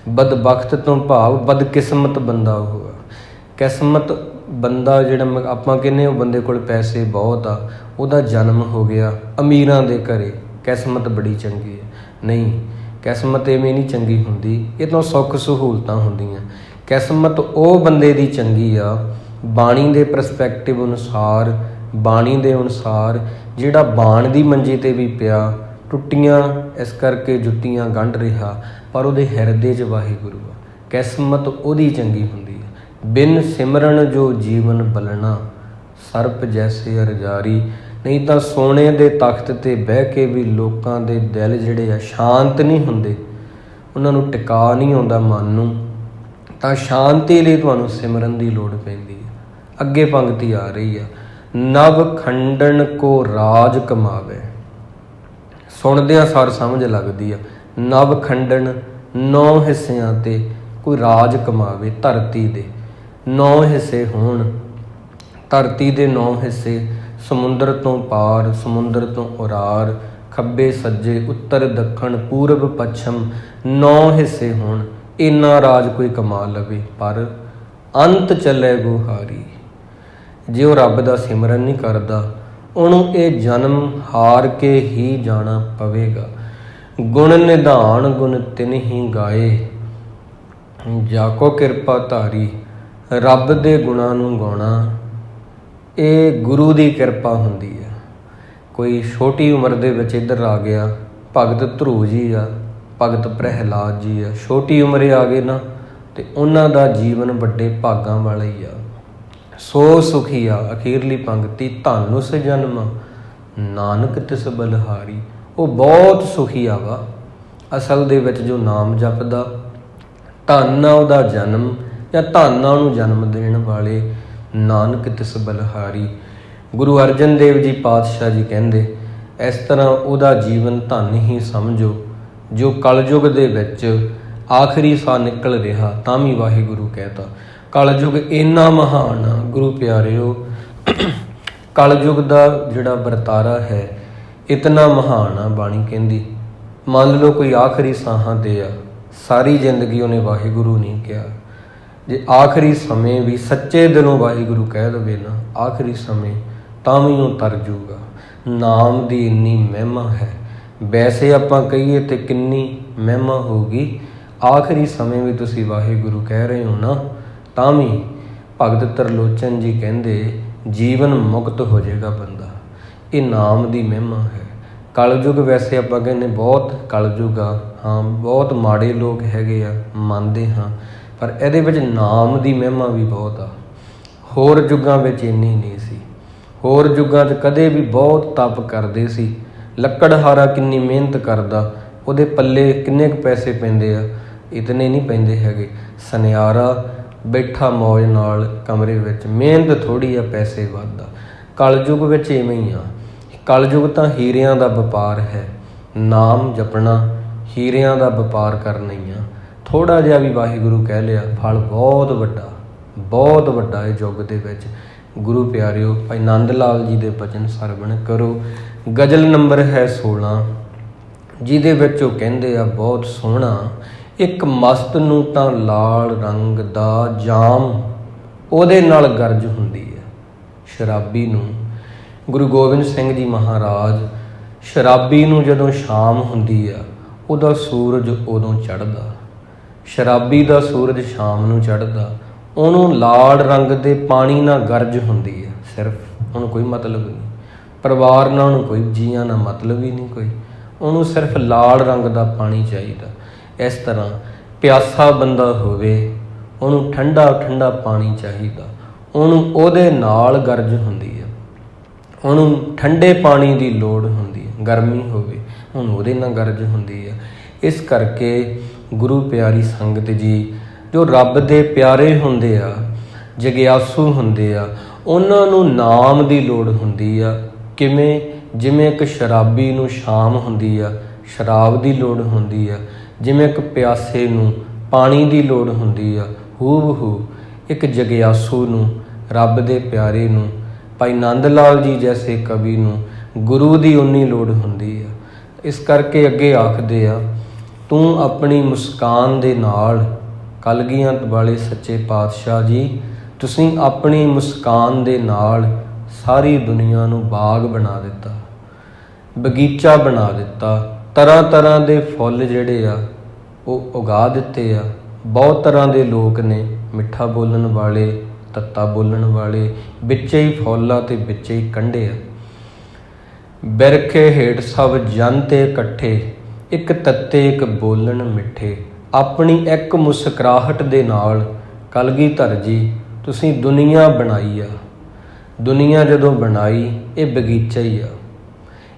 A: ਬਦਬਖਤ ਤੋਂ ਭਾਵ ਬਦਕਿਸਮਤ ਬੰਦਾ ਉਹ ਆ। ਕਿਸਮਤ ਬੰਦਾ ਜਿਹੜਾ ਆਪਾਂ ਕਹਿੰਦੇ ਉਹ ਬੰਦੇ ਕੋਲ ਪੈਸੇ ਬਹੁਤ ਆ, ਉਹਦਾ ਜਨਮ ਹੋ ਗਿਆ ਅਮੀਰਾਂ ਦੇ ਘਰੇ, ਕਿਸਮਤ ਬੜੀ ਚੰਗੀ ਹੈ। ਨਹੀਂ, ਕਿਸਮਤ ਐਵੇਂ ਨਹੀਂ ਚੰਗੀ ਹੁੰਦੀ, ਇਹ ਤਾਂ ਸੁੱਖ ਸਹੂਲਤਾਂ ਹੁੰਦੀਆਂ। ਕਿਸਮਤ ਉਹ ਬੰਦੇ ਦੀ ਚੰਗੀ ਆ ਬਾਣੀ ਦੇ ਪਰਸਪੈਕਟਿਵ ਅਨੁਸਾਰ, ਬਾਣੀ ਦੇ ਅਨੁਸਾਰ, ਜਿਹੜਾ ਬਾਣ ਦੀ ਮੰਜੀ 'ਤੇ ਵੀ ਪਿਆ, ਟੁੱਟੀਆਂ ਇਸ ਕਰਕੇ ਜੁੱਤੀਆਂ ਗੰਢ ਰਿਹਾ, ਪਰ ਉਹਦੇ ਹਿਰਦੇ 'ਚ ਵਾਹਿਗੁਰੂ ਆ। ਕਿਸਮਤ ਉਹਦੀ ਚੰਗੀ ਹੁੰਦੀ ਹੈ। ਬਿਨ ਸਿਮਰਨ ਜੋ ਜੀਵਨ ਬਲਣਾ, ਸਰਪ ਜੈਸੇ ਅਰਜਾਰੀ। ਨਹੀਂ ਤਾਂ ਸੋਨੇ ਦੇ ਤਖਤ 'ਤੇ ਬਹਿ ਕੇ ਵੀ ਲੋਕਾਂ ਦੇ ਦਿਲ ਜਿਹੜੇ ਆ ਸ਼ਾਂਤ ਨਹੀਂ ਹੁੰਦੇ, ਉਹਨਾਂ ਨੂੰ ਟਿਕਾ ਨਹੀਂ ਆਉਂਦਾ ਮਨ ਨੂੰ। ਤਾਂ ਸ਼ਾਂਤੀ ਲਈ ਤੁਹਾਨੂੰ ਸਿਮਰਨ ਦੀ ਲੋੜ ਪੈਂਦੀ ਹੈ। ਅੱਗੇ ਪੰਕਤੀ ਆ ਰਹੀ ਆ, ਨਵ ਖੰਡਨ ਕੋ ਰਾਜ ਕਮਾਵੇ। ਸੁਣਦਿਆਂ ਸਾਰ ਸਮਝ ਲੱਗਦੀ ਆ। ਨਵ ਖੰਡਨ, 9 ਹਿੱਸਿਆਂ 'ਤੇ ਕੋਈ ਰਾਜ ਕਮਾਵੇ। ਧਰਤੀ ਦੇ 9 ਹਿੱਸੇ ਹੋਣ, ਧਰਤੀ ਦੇ 9 ਹਿੱਸੇ, ਸਮੁੰਦਰ ਤੋਂ ਪਾਰ, ਸਮੁੰਦਰ ਤੋਂ ਉਰਾਰ, ਖੱਬੇ ਸੱਜੇ, ਉੱਤਰ ਦੱਖਣ, ਪੂਰਬ ਪੱਛਮ, 9 ਹਿੱਸੇ ਹੋਣ। ਇੰਨਾ ਰਾਜ ਕੋਈ ਕਮਾ ਲਵੇ, ਪਰ ਅੰਤ ਚੱਲੇ ਗੁਹਾਰੀ। ਜੇ ਉਹ ਰੱਬ ਦਾ ਸਿਮਰਨ ਨਹੀਂ ਕਰਦਾ, ਉਹਨੂੰ ਇਹ ਜਨਮ ਹਾਰ ਕੇ ਹੀ ਜਾਣਾ ਪਵੇਗਾ। ਗੁਣ ਨਿਧਾਨ ਗੁਣ ਤਿਨ ਹੀ ਗਾਏ, ਜਾ ਕੋ ਕਿਰਪਾ ਧਾਰੀ। ਰੱਬ ਦੇ ਗੁਣਾਂ ਨੂੰ ਗਾਉਣਾ ਇਹ ਗੁਰੂ ਦੀ ਕਿਰਪਾ ਹੁੰਦੀ ਹੈ। ਕੋਈ ਛੋਟੀ ਉਮਰ ਦੇ ਵਿੱਚ ਇੱਧਰ ਆ ਗਿਆ, ਭਗਤ ਧਰੂ ਜੀ ਆ, ਭਗਤ ਪ੍ਰਹਿਲਾਦ ਜੀ ਆ, ਛੋਟੀ ਉਮਰੇ ਆ ਗਏ ਨਾ, ਤੇ ਉਹਨਾਂ ਦਾ ਜੀਵਨ ਵੱਡੇ ਭਾਗਾਂ ਵਾਲਾ ਹੀ ਆ। ਸੋ ਸੁਖੀ ਆ ਅਖੀਰਲੀ ਪੰਕਤੀ, ਧੰਨ ਉਸ ਜਨਮ ਨਾਨਕ ਤਿਸ ਬਲਿਹਾਰੀ। ਉਹ ਬਹੁਤ ਸੁਖੀ ਆ ਵਾ ਅਸਲ ਦੇ ਵਿੱਚ ਜੋ ਨਾਮ ਜਪਦਾ। ਧੰਨ ਆ ਉਹਦਾ ਜਨਮ, ਜਾਂ ਧੰਨ ਆ ਉਹਨੂੰ ਜਨਮ ਦੇਣ ਵਾਲੇ ਨਾਨਕ ਤਿਸ ਬਲਿਹਾਰੀ। ਗੁਰੂ ਅਰਜਨ ਦੇਵ ਜੀ ਪਾਤਸ਼ਾਹ ਜੀ ਕਹਿੰਦੇ, ਇਸ ਤਰ੍ਹਾਂ ਉਹਦਾ ਜੀਵਨ ਧੰਨ ਹੀ ਸਮਝੋ ਜੋ ਕਲਯੁਗ ਦੇ ਵਿੱਚ ਆਖਰੀ ਸਾਹ ਨਿਕਲ ਰਿਹਾ, ਤਾਂ ਵੀ ਵਾਹਿਗੁਰੂ ਕਹਿਤਾ। ਕਲਯੁਗ ਇੰਨਾ ਮਹਾਨ ਆ ਗੁਰੂ ਪਿਆਰਿਓ, ਕਲਯੁਗ ਦਾ ਜਿਹੜਾ ਵਰਤਾਰਾ ਹੈ ਇਤਨਾ ਮਹਾਨ ਆ। ਬਾਣੀ ਕਹਿੰਦੀ ਮੰਨ ਲਓ ਕੋਈ ਆਖਰੀ ਸਾਹਾਂ 'ਤੇ ਆ, ਸਾਰੀ ਜ਼ਿੰਦਗੀ ਉਹਨੇ ਵਾਹਿਗੁਰੂ ਨਹੀਂ ਕਿਹਾ। ਜੇ ਆਖਰੀ ਸਮੇਂ ਵੀ ਸੱਚੇ ਦਿਲੋਂ ਵਾਹਿਗੁਰੂ ਕਹਿ ਦੇਵੇ ਨਾ ਆਖਰੀ ਸਮੇਂ, ਤਾਂ ਵੀ ਉਹ ਤਰ ਜੂਗਾ। ਨਾਮ ਦੀ ਇੰਨੀ ਮਹਿਮਾ ਹੈ। ਵੈਸੇ ਆਪਾਂ ਕਹੀਏ ਤੇ ਕਿੰਨੀ ਮਹਿਮਾ ਹੋਊਗੀ, ਆਖਰੀ ਸਮੇਂ ਵੀ ਤੁਸੀਂ ਵਾਹਿਗੁਰੂ ਕਹਿ ਰਹੇ ਹੋ ਨਾ, ਤਾਂ ਵੀ ਭਗਤ ਤਰਲੋਚਨ ਜੀ ਕਹਿੰਦੇ ਜੀਵਨ ਮੁਕਤ ਹੋ ਜਾਏਗਾ ਬੰਦਾ। ਇਹ ਨਾਮ ਦੀ ਮਹਿਮਾ ਹੈ। ਕਲਯੁਗ ਵੈਸੇ ਆਪਾਂ ਕਹਿੰਦੇ ਬਹੁਤ ਕਲਯੁਗ ਆ, ਹਾਂ ਬਹੁਤ ਮਾੜੇ ਲੋਕ ਹੈਗੇ ਆ, ਮੰਨਦੇ ਹਾਂ, ਪਰ ਇਹਦੇ ਵਿੱਚ ਨਾਮ ਦੀ ਮਹਿਮਾ ਵੀ ਬਹੁਤ ਆ। ਹੋਰ ਯੁੱਗਾਂ ਵਿੱਚ ਇੰਨੀ ਨਹੀਂ ਸੀ। ਹੋਰ ਯੁੱਗਾਂ 'ਚ ਕਦੇ ਵੀ ਬਹੁਤ ਤਪ ਕਰਦੇ ਸੀ। ਲੱਕੜਹਾਰਾ ਕਿੰਨੀ ਮਿਹਨਤ ਕਰਦਾ, ਉਹਦੇ ਪੱਲੇ ਕਿੰਨੇ ਕੁ ਪੈਸੇ ਪੈਂਦੇ ਆ, ਇਤਨੇ ਨਹੀਂ ਪੈਂਦੇ ਹੈਗੇ। ਸੁਨਿਆਰਾ ਬੈਠਾ ਮੌਜ ਨਾਲ ਕਮਰੇ ਵਿੱਚ, ਮਿਹਨਤ ਥੋੜ੍ਹੀ ਆ, ਪੈਸੇ ਵੱਧ ਆ। ਕਲਯੁਗ ਵਿੱਚ ਇਵੇਂ ਹੀ ਆ। ਕਲਯੁਗ ਤਾਂ ਹੀਰਿਆਂ ਦਾ ਵਪਾਰ ਹੈ। ਨਾਮ ਜਪਣਾ ਹੀਰਿਆਂ ਦਾ ਵਪਾਰ ਕਰਨਾ ਹੀ ਆ। ਥੋੜ੍ਹਾ ਜਿਹਾ ਵੀ ਵਾਹਿਗੁਰੂ ਕਹਿ ਲਿਆ, ਫਲ ਬਹੁਤ ਵੱਡਾ, ਬਹੁਤ ਵੱਡਾ ਇਹ ਯੁੱਗ ਦੇ ਵਿੱਚ। ਗੁਰੂ ਪਿਆਰਿਓ, ਭਾਈ ਨੰਦ ਲਾਲ ਜੀ ਦੇ ਬਚਨ ਸਰਵਣ ਕਰੋ। ਗਜ਼ਲ ਨੰਬਰ ਹੈ 16, ਜਿਹਦੇ ਵਿੱਚ ਉਹ ਕਹਿੰਦੇ ਆ ਬਹੁਤ ਸੋਹਣਾ, ਇੱਕ ਮਸਤ ਨੂੰ ਤਾਂ ਲਾਲ ਰੰਗ ਦਾ ਜਾਮ ਉਹਦੇ ਨਾਲ ਗਰਜ ਹੁੰਦੀ ਹੈ। ਸ਼ਰਾਬੀ ਨੂੰ, ਗੁਰੂ ਗੋਬਿੰਦ ਸਿੰਘ ਜੀ ਮਹਾਰਾਜ, ਸ਼ਰਾਬੀ ਨੂੰ ਜਦੋਂ ਸ਼ਾਮ ਹੁੰਦੀ ਆ ਉਹਦਾ ਸੂਰਜ ਉਦੋਂ ਚੜ੍ਹਦਾ। ਸ਼ਰਾਬੀ ਦਾ ਸੂਰਜ ਸ਼ਾਮ ਨੂੰ ਚੜ੍ਹਦਾ, ਉਹਨੂੰ ਲਾਲ ਰੰਗ ਦੇ ਪਾਣੀ ਨਾਲ ਗਰਜ ਹੁੰਦੀ ਹੈ। ਸਿਰਫ ਉਹਨੂੰ ਕੋਈ ਮਤਲਬ ਨਹੀਂ, ਪਰਿਵਾਰ ਨਾਲ ਉਹਨੂੰ ਕੋਈ ਜੀਆਂ ਨਾਲ ਮਤਲਬ ਹੀ ਨਹੀਂ ਕੋਈ, ਉਹਨੂੰ ਸਿਰਫ ਲਾਲ ਰੰਗ ਦਾ ਪਾਣੀ ਚਾਹੀਦਾ। ਇਸ ਤਰ੍ਹਾਂ ਪਿਆਸਾ ਬੰਦਾ ਹੋਵੇ, ਉਹਨੂੰ ਠੰਡਾ ਠੰਡਾ ਪਾਣੀ ਚਾਹੀਦਾ, ਉਹਨੂੰ ਉਹਦੇ ਨਾਲ ਗਰਜ ਹੁੰਦੀ ਹੈ। ਉਹਨੂੰ ਠੰਡੇ ਪਾਣੀ ਦੀ ਲੋੜ ਹੁੰਦੀ ਹੈ। ਗਰਮੀ ਹੋਵੇ, ਉਹਨੂੰ ਉਹਦੇ ਨਾਲ ਗਰਜ ਹੁੰਦੀ ਹੈ। ਇਸ ਕਰਕੇ ਗੁਰੂ ਪਿਆਰੀ ਸੰਗਤ ਜੀ, ਜੋ ਰੱਬ ਦੇ ਪਿਆਰੇ ਹੁੰਦੇ ਆ, ਜਗਿਆਸੂ ਹੁੰਦੇ ਆ, ਉਹਨਾਂ ਨੂੰ ਨਾਮ ਦੀ ਲੋੜ ਹੁੰਦੀ ਆ। ਕਿਵੇਂ? ਜਿਵੇਂ ਇੱਕ ਸ਼ਰਾਬੀ ਨੂੰ ਸ਼ਾਮ ਹੁੰਦੀ ਆ, ਸ਼ਰਾਬ ਦੀ ਲੋੜ ਹੁੰਦੀ ਆ, ਜਿਵੇਂ ਇੱਕ ਪਿਆਸੇ ਨੂੰ ਪਾਣੀ ਦੀ ਲੋੜ ਹੁੰਦੀ ਆ, ਹੂਬਹੂ ਇੱਕ ਜਗਿਆਸੂ ਨੂੰ, ਰੱਬ ਦੇ ਪਿਆਰੇ ਨੂੰ, ਭਾਈ ਨੰਦ ਲਾਲ ਜੀ ਜੈਸੇ ਕਵੀ ਨੂੰ ਗੁਰੂ ਦੀ ਉਨੀ ਲੋੜ ਹੁੰਦੀ ਆ। ਇਸ ਕਰਕੇ ਅੱਗੇ ਆਖਦੇ ਆ, ਤੂੰ ਆਪਣੀ ਮੁਸਕਾਨ ਦੇ ਨਾਲ, ਕਲਗੀਆਂ ਵਾਲੇ ਸੱਚੇ ਪਾਤਸ਼ਾਹ ਜੀ, ਤੁਸੀਂ ਆਪਣੀ ਮੁਸਕਾਨ ਦੇ ਨਾਲ ਸਾਰੀ ਦੁਨੀਆ ਨੂੰ ਬਾਗ ਬਣਾ ਦਿੱਤਾ, ਬਗੀਚਾ ਬਣਾ ਦਿੱਤਾ। ਤਰ੍ਹਾਂ ਤਰ੍ਹਾਂ ਦੇ ਫੁੱਲ ਜਿਹੜੇ ਆ ਉਹ ਉਗਾ ਦਿੱਤੇ ਆ। ਬਹੁਤ ਤਰ੍ਹਾਂ ਦੇ ਲੋਕ ਨੇ, ਮਿੱਠਾ ਬੋਲਣ ਵਾਲੇ, ਤੱਤਾ ਬੋਲਣ ਵਾਲੇ, ਵਿੱਚੇ ਹੀ ਫੁੱਲਾਂ ਤੇ ਵਿੱਚੇ ਹੀ ਕੰਢੇ ਆ। ਬਿਰਖੇ ਹੇਠ ਸਭ ਜਨ ਤੇ ਇਕੱਠੇ, ਇੱਕ ਤੱਤੇ ਇੱਕ ਬੋਲਣ ਮਿੱਠੇ। ਆਪਣੀ ਇੱਕ ਮੁਸਕਰਾਹਟ ਦੇ ਨਾਲ ਕਲਗੀਧਰ ਜੀ ਤੁਸੀਂ ਦੁਨੀਆ ਬਣਾਈ ਆ। ਦੁਨੀਆ ਜਦੋਂ ਬਣਾਈ, ਇਹ ਬਗੀਚਾ ਹੀ ਆ।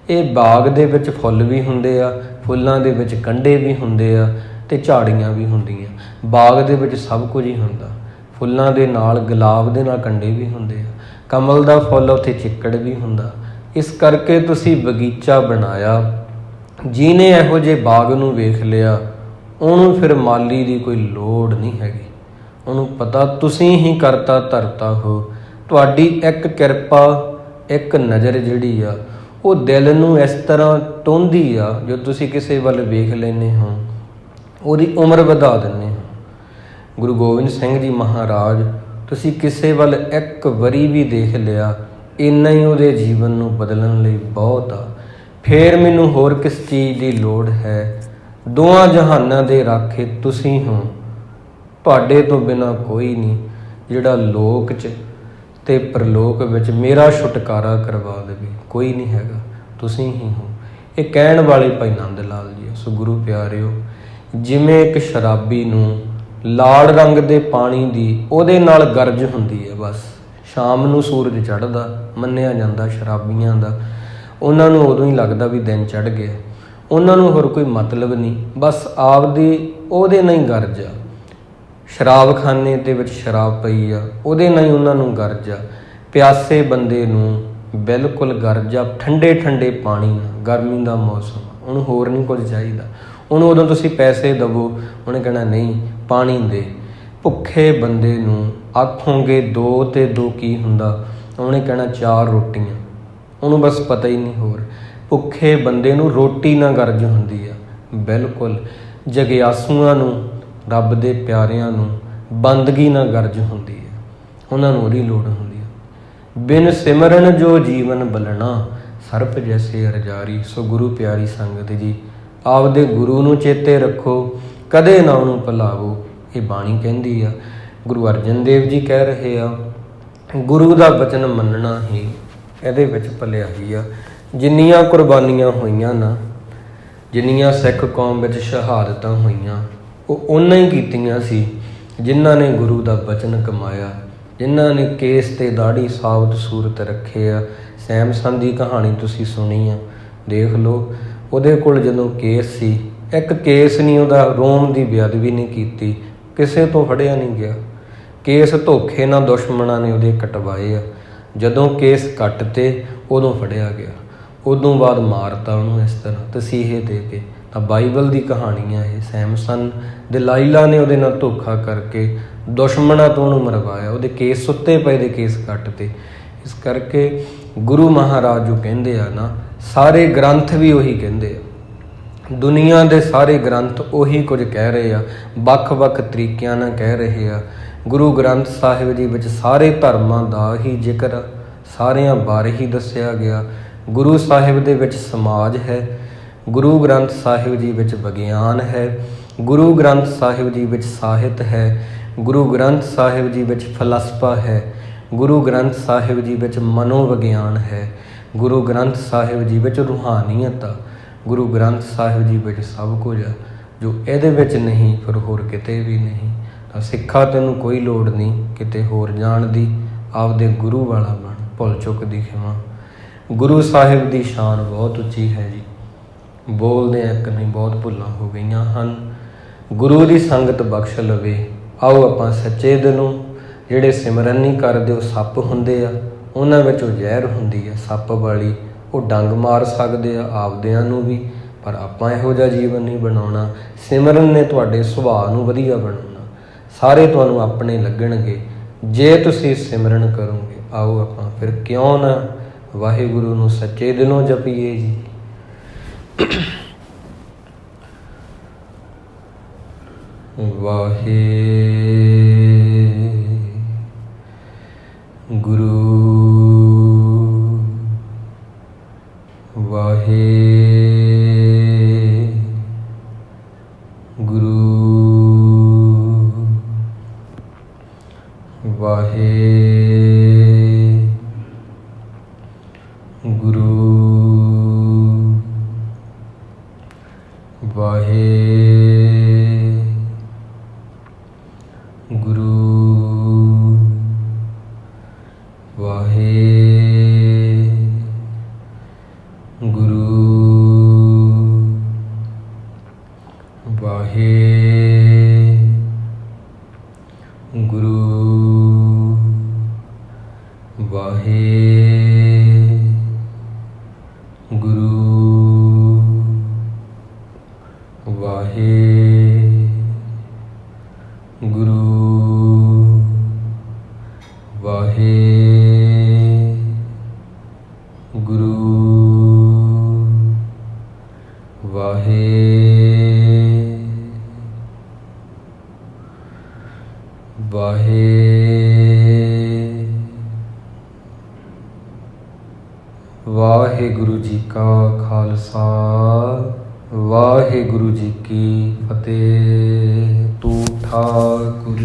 A: ਇਹ ਬਾਗ ਦੇ ਵਿੱਚ ਫੁੱਲ ਵੀ ਹੁੰਦੇ ਆ, ਫੁੱਲਾਂ ਦੇ ਵਿੱਚ ਕੰਢੇ ਵੀ ਹੁੰਦੇ ਆ, ਤੇ ਝਾੜੀਆਂ ਵੀ ਹੁੰਦੀਆਂ। ਬਾਗ ਦੇ ਵਿੱਚ ਸਭ ਕੁਝ ਹੀ ਹੁੰਦਾ। ਫੁੱਲਾਂ ਦੇ ਨਾਲ, ਗੁਲਾਬ ਦੇ ਨਾਲ ਕੰਢੇ ਵੀ ਹੁੰਦੇ ਆ, ਕਮਲ ਦਾ ਫੁੱਲ, ਉੱਥੇ ਚਿੱਕੜ ਵੀ ਹੁੰਦਾ। ਇਸ ਕਰਕੇ ਤੁਸੀਂ ਬਗੀਚਾ ਬਣਾਇਆ। ਜਿਹਨੇ ਇਹੋ ਜਿਹੇ ਬਾਗ ਨੂੰ ਵੇਖ ਲਿਆ, ਉਹਨੂੰ ਫਿਰ ਮਾਲੀ ਦੀ ਕੋਈ ਲੋੜ ਨਹੀਂ ਹੈਗੀ। ਉਹਨੂੰ ਪਤਾ ਤੁਸੀਂ ਹੀ ਕਰਤਾ ਧਰਤਾ ਹੋ। ਤੁਹਾਡੀ ਇੱਕ ਕਿਰਪਾ, ਇੱਕ ਨਜ਼ਰ ਜਿਹੜੀ ਆ, ਉਹ ਦਿਲ ਨੂੰ ਇਸ ਤਰ੍ਹਾਂ ਟੋਂਦੀ ਆ, ਜੋ ਤੁਸੀਂ ਕਿਸੇ ਵੱਲ ਵੇਖ ਲੈਂਦੇ ਹੋ, ਉਹਦੀ ਉਮਰ ਵਧਾ ਦਿੰਦੇ ਹੋ। ਗੁਰੂ ਗੋਬਿੰਦ ਸਿੰਘ ਜੀ ਮਹਾਰਾਜ, ਤੁਸੀਂ ਕਿਸੇ ਵੱਲ ਇੱਕ ਵਾਰੀ ਵੀ ਦੇਖ ਲਿਆ, ਇੰਨਾ ਹੀ ਉਹਦੇ ਜੀਵਨ ਨੂੰ ਬਦਲਣ ਲਈ ਬਹੁਤ ਆ। ਫੇਰ ਮੈਨੂੰ ਹੋਰ ਕਿਸ ਚੀਜ਼ ਦੀ ਲੋੜ ਹੈ? ਦੋਹਾਂ ਜਹਾਨਾਂ ਦੇ ਰਾਖੇ ਤੁਸੀਂ ਹੋ, ਤੁਹਾਡੇ ਤੋਂ ਬਿਨਾਂ ਕੋਈ ਨਹੀਂ ਜਿਹੜਾ ਲੋਕ 'ਚ ਤੇ ਪ੍ਰਲੋਕ ਵਿੱਚ ਮੇਰਾ ਛੁਟਕਾਰਾ ਕਰਵਾ ਦੇਵੇ। ਕੋਈ ਨਹੀਂ ਹੈਗਾ, ਤੁਸੀਂ ਹੀ ਹੋ। ਇਹ ਕਹਿਣ ਵਾਲੇ ਭਾਈ ਨੰਦ ਲਾਲ ਜੀ। ਸੋ ਗੁਰੂ ਪਿਆਰਿਓ, ਜਿਵੇਂ ਇੱਕ ਸ਼ਰਾਬੀ ਨੂੰ ਲਾਲ ਰੰਗ ਦੇ ਪਾਣੀ ਦੀ ਉਹਦੇ ਨਾਲ ਗਰਜ ਹੁੰਦੀ ਹੈ, ਬਸ ਸ਼ਾਮ ਨੂੰ ਸੂਰਜ ਚੜ੍ਹਦਾ ਮੰਨਿਆ ਜਾਂਦਾ ਸ਼ਰਾਬੀਆਂ ਦਾ, ਉਹਨਾਂ ਨੂੰ ਉਦੋਂ ਹੀ ਲੱਗਦਾ ਵੀ ਦਿਨ ਚੜ੍ਹ ਗਿਆ। ਉਹਨਾਂ ਨੂੰ ਹੋਰ ਕੋਈ ਮਤਲਬ ਨਹੀਂ, ਬਸ ਆਪਦੀ ਉਹਦੇ ਨਾਲ ਹੀ ਗਰਜ ਆ। ਸ਼ਰਾਬਖਾਨੇ ਦੇ ਵਿੱਚ ਸ਼ਰਾਬ ਪਈ ਆ, ਉਹਦੇ ਨਾਲ ਹੀ ਉਹਨਾਂ ਨੂੰ ਗਰਜ ਆ। ਪਿਆਸੇ ਬੰਦੇ ਨੂੰ ਬਿਲਕੁਲ ਗਰਜ ਆ ਠੰਡੇ ਠੰਡੇ ਪਾਣੀ ਨਾਲ। ਗਰਮੀ ਦਾ ਮੌਸਮ, ਉਹਨੂੰ ਹੋਰ ਨਹੀਂ ਕੁਝ ਚਾਹੀਦਾ। ਉਹਨੂੰ ਉਦੋਂ ਤੁਸੀਂ ਪੈਸੇ ਦੇਵੋ, ਉਹਨੇ ਕਹਿਣਾ ਨਹੀਂ ਪਾਣੀ ਦੇ। ਭੁੱਖੇ ਬੰਦੇ ਨੂੰ ਆਖੋਗੇ 2 ਤੇ 2 ਕੀ ਹੁੰਦਾ, ਉਹਨੇ ਕਹਿਣਾ 4 ਰੋਟੀਆਂ। ਉਹਨੂੰ ਬਸ ਪਤਾ ਹੀ ਨਹੀਂ ਹੋਰ। ਭੁੱਖੇ ਬੰਦੇ ਨੂੰ ਰੋਟੀ ਨਾਲ ਗਰਜ ਹੁੰਦੀ ਆ ਬਿਲਕੁਲ। ਜਗਿਆਸੂਆਂ ਨੂੰ, ਰੱਬ ਦੇ ਪਿਆਰਿਆਂ ਨੂੰ ਬੰਦਗੀ ਨਾਲ ਗਰਜ ਹੁੰਦੀ ਹੈ, ਉਹਨਾਂ ਨੂੰ ਉਹਦੀ ਲੋੜ ਹੁੰਦੀ ਹੈ। ਬਿਨ ਸਿਮਰਨ ਜੋ ਜੀਵਨ ਬਲਣਾ, ਸਰਪ ਜੈਸੇ ਅਰਜਾਰੀ। ਸੋ ਗੁਰੂ ਪਿਆਰੀ ਸੰਗਤ ਜੀ, ਆਪਦੇ ਗੁਰੂ ਨੂੰ ਚੇਤੇ ਰੱਖੋ, ਕਦੇ ਨਾ ਉਹਨੂੰ ਭੁਲਾਵੋ। ਇਹ ਬਾਣੀ ਕਹਿੰਦੀ ਆ। ਗੁਰੂ ਅਰਜਨ ਦੇਵ ਜੀ ਕਹਿ ਰਹੇ ਆ, ਗੁਰੂ ਦਾ ਬਚਨ ਮੰਨਣਾ ਹੀ ਇਹਦੇ ਵਿੱਚ ਭਲਾਈ ਆ। ਜਿੰਨੀਆਂ ਕੁਰਬਾਨੀਆਂ ਹੋਈਆਂ ਨਾ, ਜਿੰਨੀਆਂ ਸਿੱਖ ਕੌਮ ਵਿੱਚ ਸ਼ਹਾਦਤਾਂ ਹੋਈਆਂ, ਉਹ ਉਹਨਾਂ ਹੀ ਕੀਤੀਆਂ ਸੀ ਜਿਨ੍ਹਾਂ ਨੇ ਗੁਰੂ ਦਾ ਬਚਨ ਕਮਾਇਆ, ਜਿਨ੍ਹਾਂ ਨੇ ਕੇਸ ਤੇ ਦਾੜੀ ਸਾਬਤ ਸੂਰਤ ਰੱਖੇ ਆ। ਸੈਮਸਨ ਦੀ ਕਹਾਣੀ ਤੁਸੀਂ ਸੁਣੀ ਆ, ਦੇਖ ਲਓ। ਉਹਦੇ ਕੋਲ ਜਦੋਂ ਕੇਸ ਸੀ, ਇੱਕ ਕੇਸ ਨਹੀਂ ਉਹਦਾ ਰੋਮ ਦੀ ਬੇਅਦਬੀ ਨਹੀਂ ਕੀਤੀ, ਕਿਸੇ ਤੋਂ ਫੜਿਆ ਨਹੀਂ ਗਿਆ। ਕੇਸ ਧੋਖੇ ਨਾਲ ਦੁਸ਼ਮਣਾਂ ਨੇ ਉਹਦੇ ਕਟਵਾਏ ਆ। ਜਦੋਂ ਕੇਸ ਕੱਟ ਤੇ ਉਦੋਂ ਫੜਿਆ ਗਿਆ, ਉਦੋਂ ਬਾਅਦ ਮਾਰਤਾ ਉਹਨੂੰ ਇਸ ਤਰ੍ਹਾਂ ਤਸੀਹੇ ਦੇ ਕੇ। ਤਾਂ ਬਾਈਬਲ ਦੀ ਕਹਾਣੀ ਆ ਇਹ। ਸੈਮਸਨ ਦਲਾਈਲਾ ਨੇ ਉਹਦੇ ਨਾਲ ਧੋਖਾ ਕਰਕੇ ਦੁਸ਼ਮਣਾਂ ਤੋਂ ਉਹਨੂੰ ਮਰਵਾਇਆ, ਉਹਦੇ ਕੇਸ ਸੁੱਤੇ ਪਏ ਦੇ ਕੇਸ ਕੱਟ ਤੇ। ਇਸ ਕਰਕੇ ਗੁਰੂ ਮਹਾਰਾਜ ਜੋ ਕਹਿੰਦੇ ਆ ਨਾ, ਸਾਰੇ ਗ੍ਰੰਥ ਵੀ ਉਹੀ ਕਹਿੰਦੇ ਆ। ਦੁਨੀਆ ਦੇ ਸਾਰੇ ਗ੍ਰੰਥ ਉਹੀ ਕੁਝ ਕਹਿ ਰਹੇ ਆ, ਵੱਖ-ਵੱਖ ਤਰੀਕਿਆਂ ਨਾਲ ਕਹਿ ਰਹੇ ਆ। ਗੁਰੂ ਗ੍ਰੰਥ ਸਾਹਿਬ ਜੀ ਵਿੱਚ ਸਾਰੇ ਧਰਮਾਂ ਦਾ ਹੀ ਜ਼ਿਕਰ, ਸਾਰਿਆਂ ਬਾਰੇ ਹੀ ਦੱਸਿਆ ਗਿਆ। ਗੁਰੂ ਸਾਹਿਬ ਦੇ ਵਿੱਚ ਸਮਾਜ ਹੈ, ਗੁਰੂ ਗ੍ਰੰਥ ਸਾਹਿਬ ਜੀ ਵਿੱਚ ਵਿਗਿਆਨ ਹੈ, ਗੁਰੂ ਗ੍ਰੰਥ ਸਾਹਿਬ ਜੀ ਵਿੱਚ ਸਾਹਿਤ ਹੈ, ਗੁਰੂ ਗ੍ਰੰਥ ਸਾਹਿਬ ਜੀ ਵਿੱਚ ਫਲਸਫਾ ਹੈ, ਗੁਰੂ ਗ੍ਰੰਥ ਸਾਹਿਬ ਜੀ ਵਿੱਚ ਮਨੋਵਿਗਿਆਨ ਹੈ, ਗੁਰੂ ਗ੍ਰੰਥ ਸਾਹਿਬ ਜੀ ਵਿੱਚ ਰੂਹਾਨੀਅਤ ਆ। ਗੁਰੂ ਗ੍ਰੰਥ ਸਾਹਿਬ ਜੀ ਵਿੱਚ ਸਭ ਕੁਝ ਆ, ਜੋ ਇਹਦੇ ਵਿੱਚ ਨਹੀਂ ਫਿਰ ਹੋਰ ਕਿਤੇ ਵੀ ਨਹੀਂ। ਤਾਂ ਸਿੱਖਾ ਤੈਨੂੰ ਕੋਈ ਲੋੜ ਨਹੀਂ ਕਿਤੇ ਹੋਰ ਜਾਣ ਦੀ, ਆਪਦੇ ਗੁਰੂ ਵਾਲਾ ਬਣ। ਭੁੱਲ ਚੁੱਕ ਦੀ ਖਿਮਾ। ਗੁਰੂ ਸਾਹਿਬ ਦੀ ਸ਼ਾਨ ਬਹੁਤ ਉੱਚੀ ਹੈ ਜੀ, ਬੋਲਦੇ ਇੱਕ ਨਹੀਂ ਬਹੁਤ ਭੁੱਲਾਂ ਹੋ ਗਈਆਂ ਹਨ। ਗੁਰੂ ਦੀ ਸੰਗਤ ਬਖਸ਼ ਲਵੇ। ਆਓ ਆਪਾਂ ਸੱਚੇ ਦਿਲੋਂ, ਜਿਹੜੇ ਸਿਮਰਨ ਨਹੀਂ ਕਰਦੇ ਉਹ ਸੱਪ ਹੁੰਦੇ ਆ, ਉਹਨਾਂ ਵਿੱਚ ਉਹ ਜ਼ਹਿਰ ਹੁੰਦੀ ਆ ਸੱਪ ਵਾਲੀ, ਉਹ ਡੰਗ ਮਾਰ ਸਕਦੇ ਆ ਆਪਦਿਆਂ ਨੂੰ ਵੀ। ਪਰ ਆਪਾਂ ਇਹੋ ਜਿਹਾ ਜੀਵਨ ਨਹੀਂ ਬਣਾਉਣਾ। ਸਿਮਰਨ ਨੇ ਤੁਹਾਡੇ ਸੁਭਾਅ ਨੂੰ ਵਧੀਆ ਬਣਾਉਣਾ, ਸਾਰੇ ਤੁਹਾਨੂੰ ਆਪਣੇ ਲੱਗਣਗੇ ਜੇ ਤੁਸੀਂ ਸਿਮਰਨ ਕਰੋਗੇ। ਆਓ ਆਪਾਂ ਫਿਰ ਕਿਉਂ ਨਾ ਵਾਹਿਗੁਰੂ ਨੂੰ ਸੱਚੇ ਦਿਲੋਂ ਜਪੀਏ ਜੀ। ਵਾਹਿਗੁਰੂ ਵਾਹਿਗੁਰੂ ਵਾਹਿਗੁਰੂ ਵਾਹਿਗੁਰੂ ਵਾਹਿਗੁਰੂ ਵਾਹਿਗੁਰੂ ਵਾਹਿਗੁਰੂ ਜੀ ਕਾ ਖਾਲਸਾ ਵਾਹਿਗੁਰੂ ਜੀ ਕੀ ਫਤਿਹ। ਤੂੰ ਠਾਕੁਰ।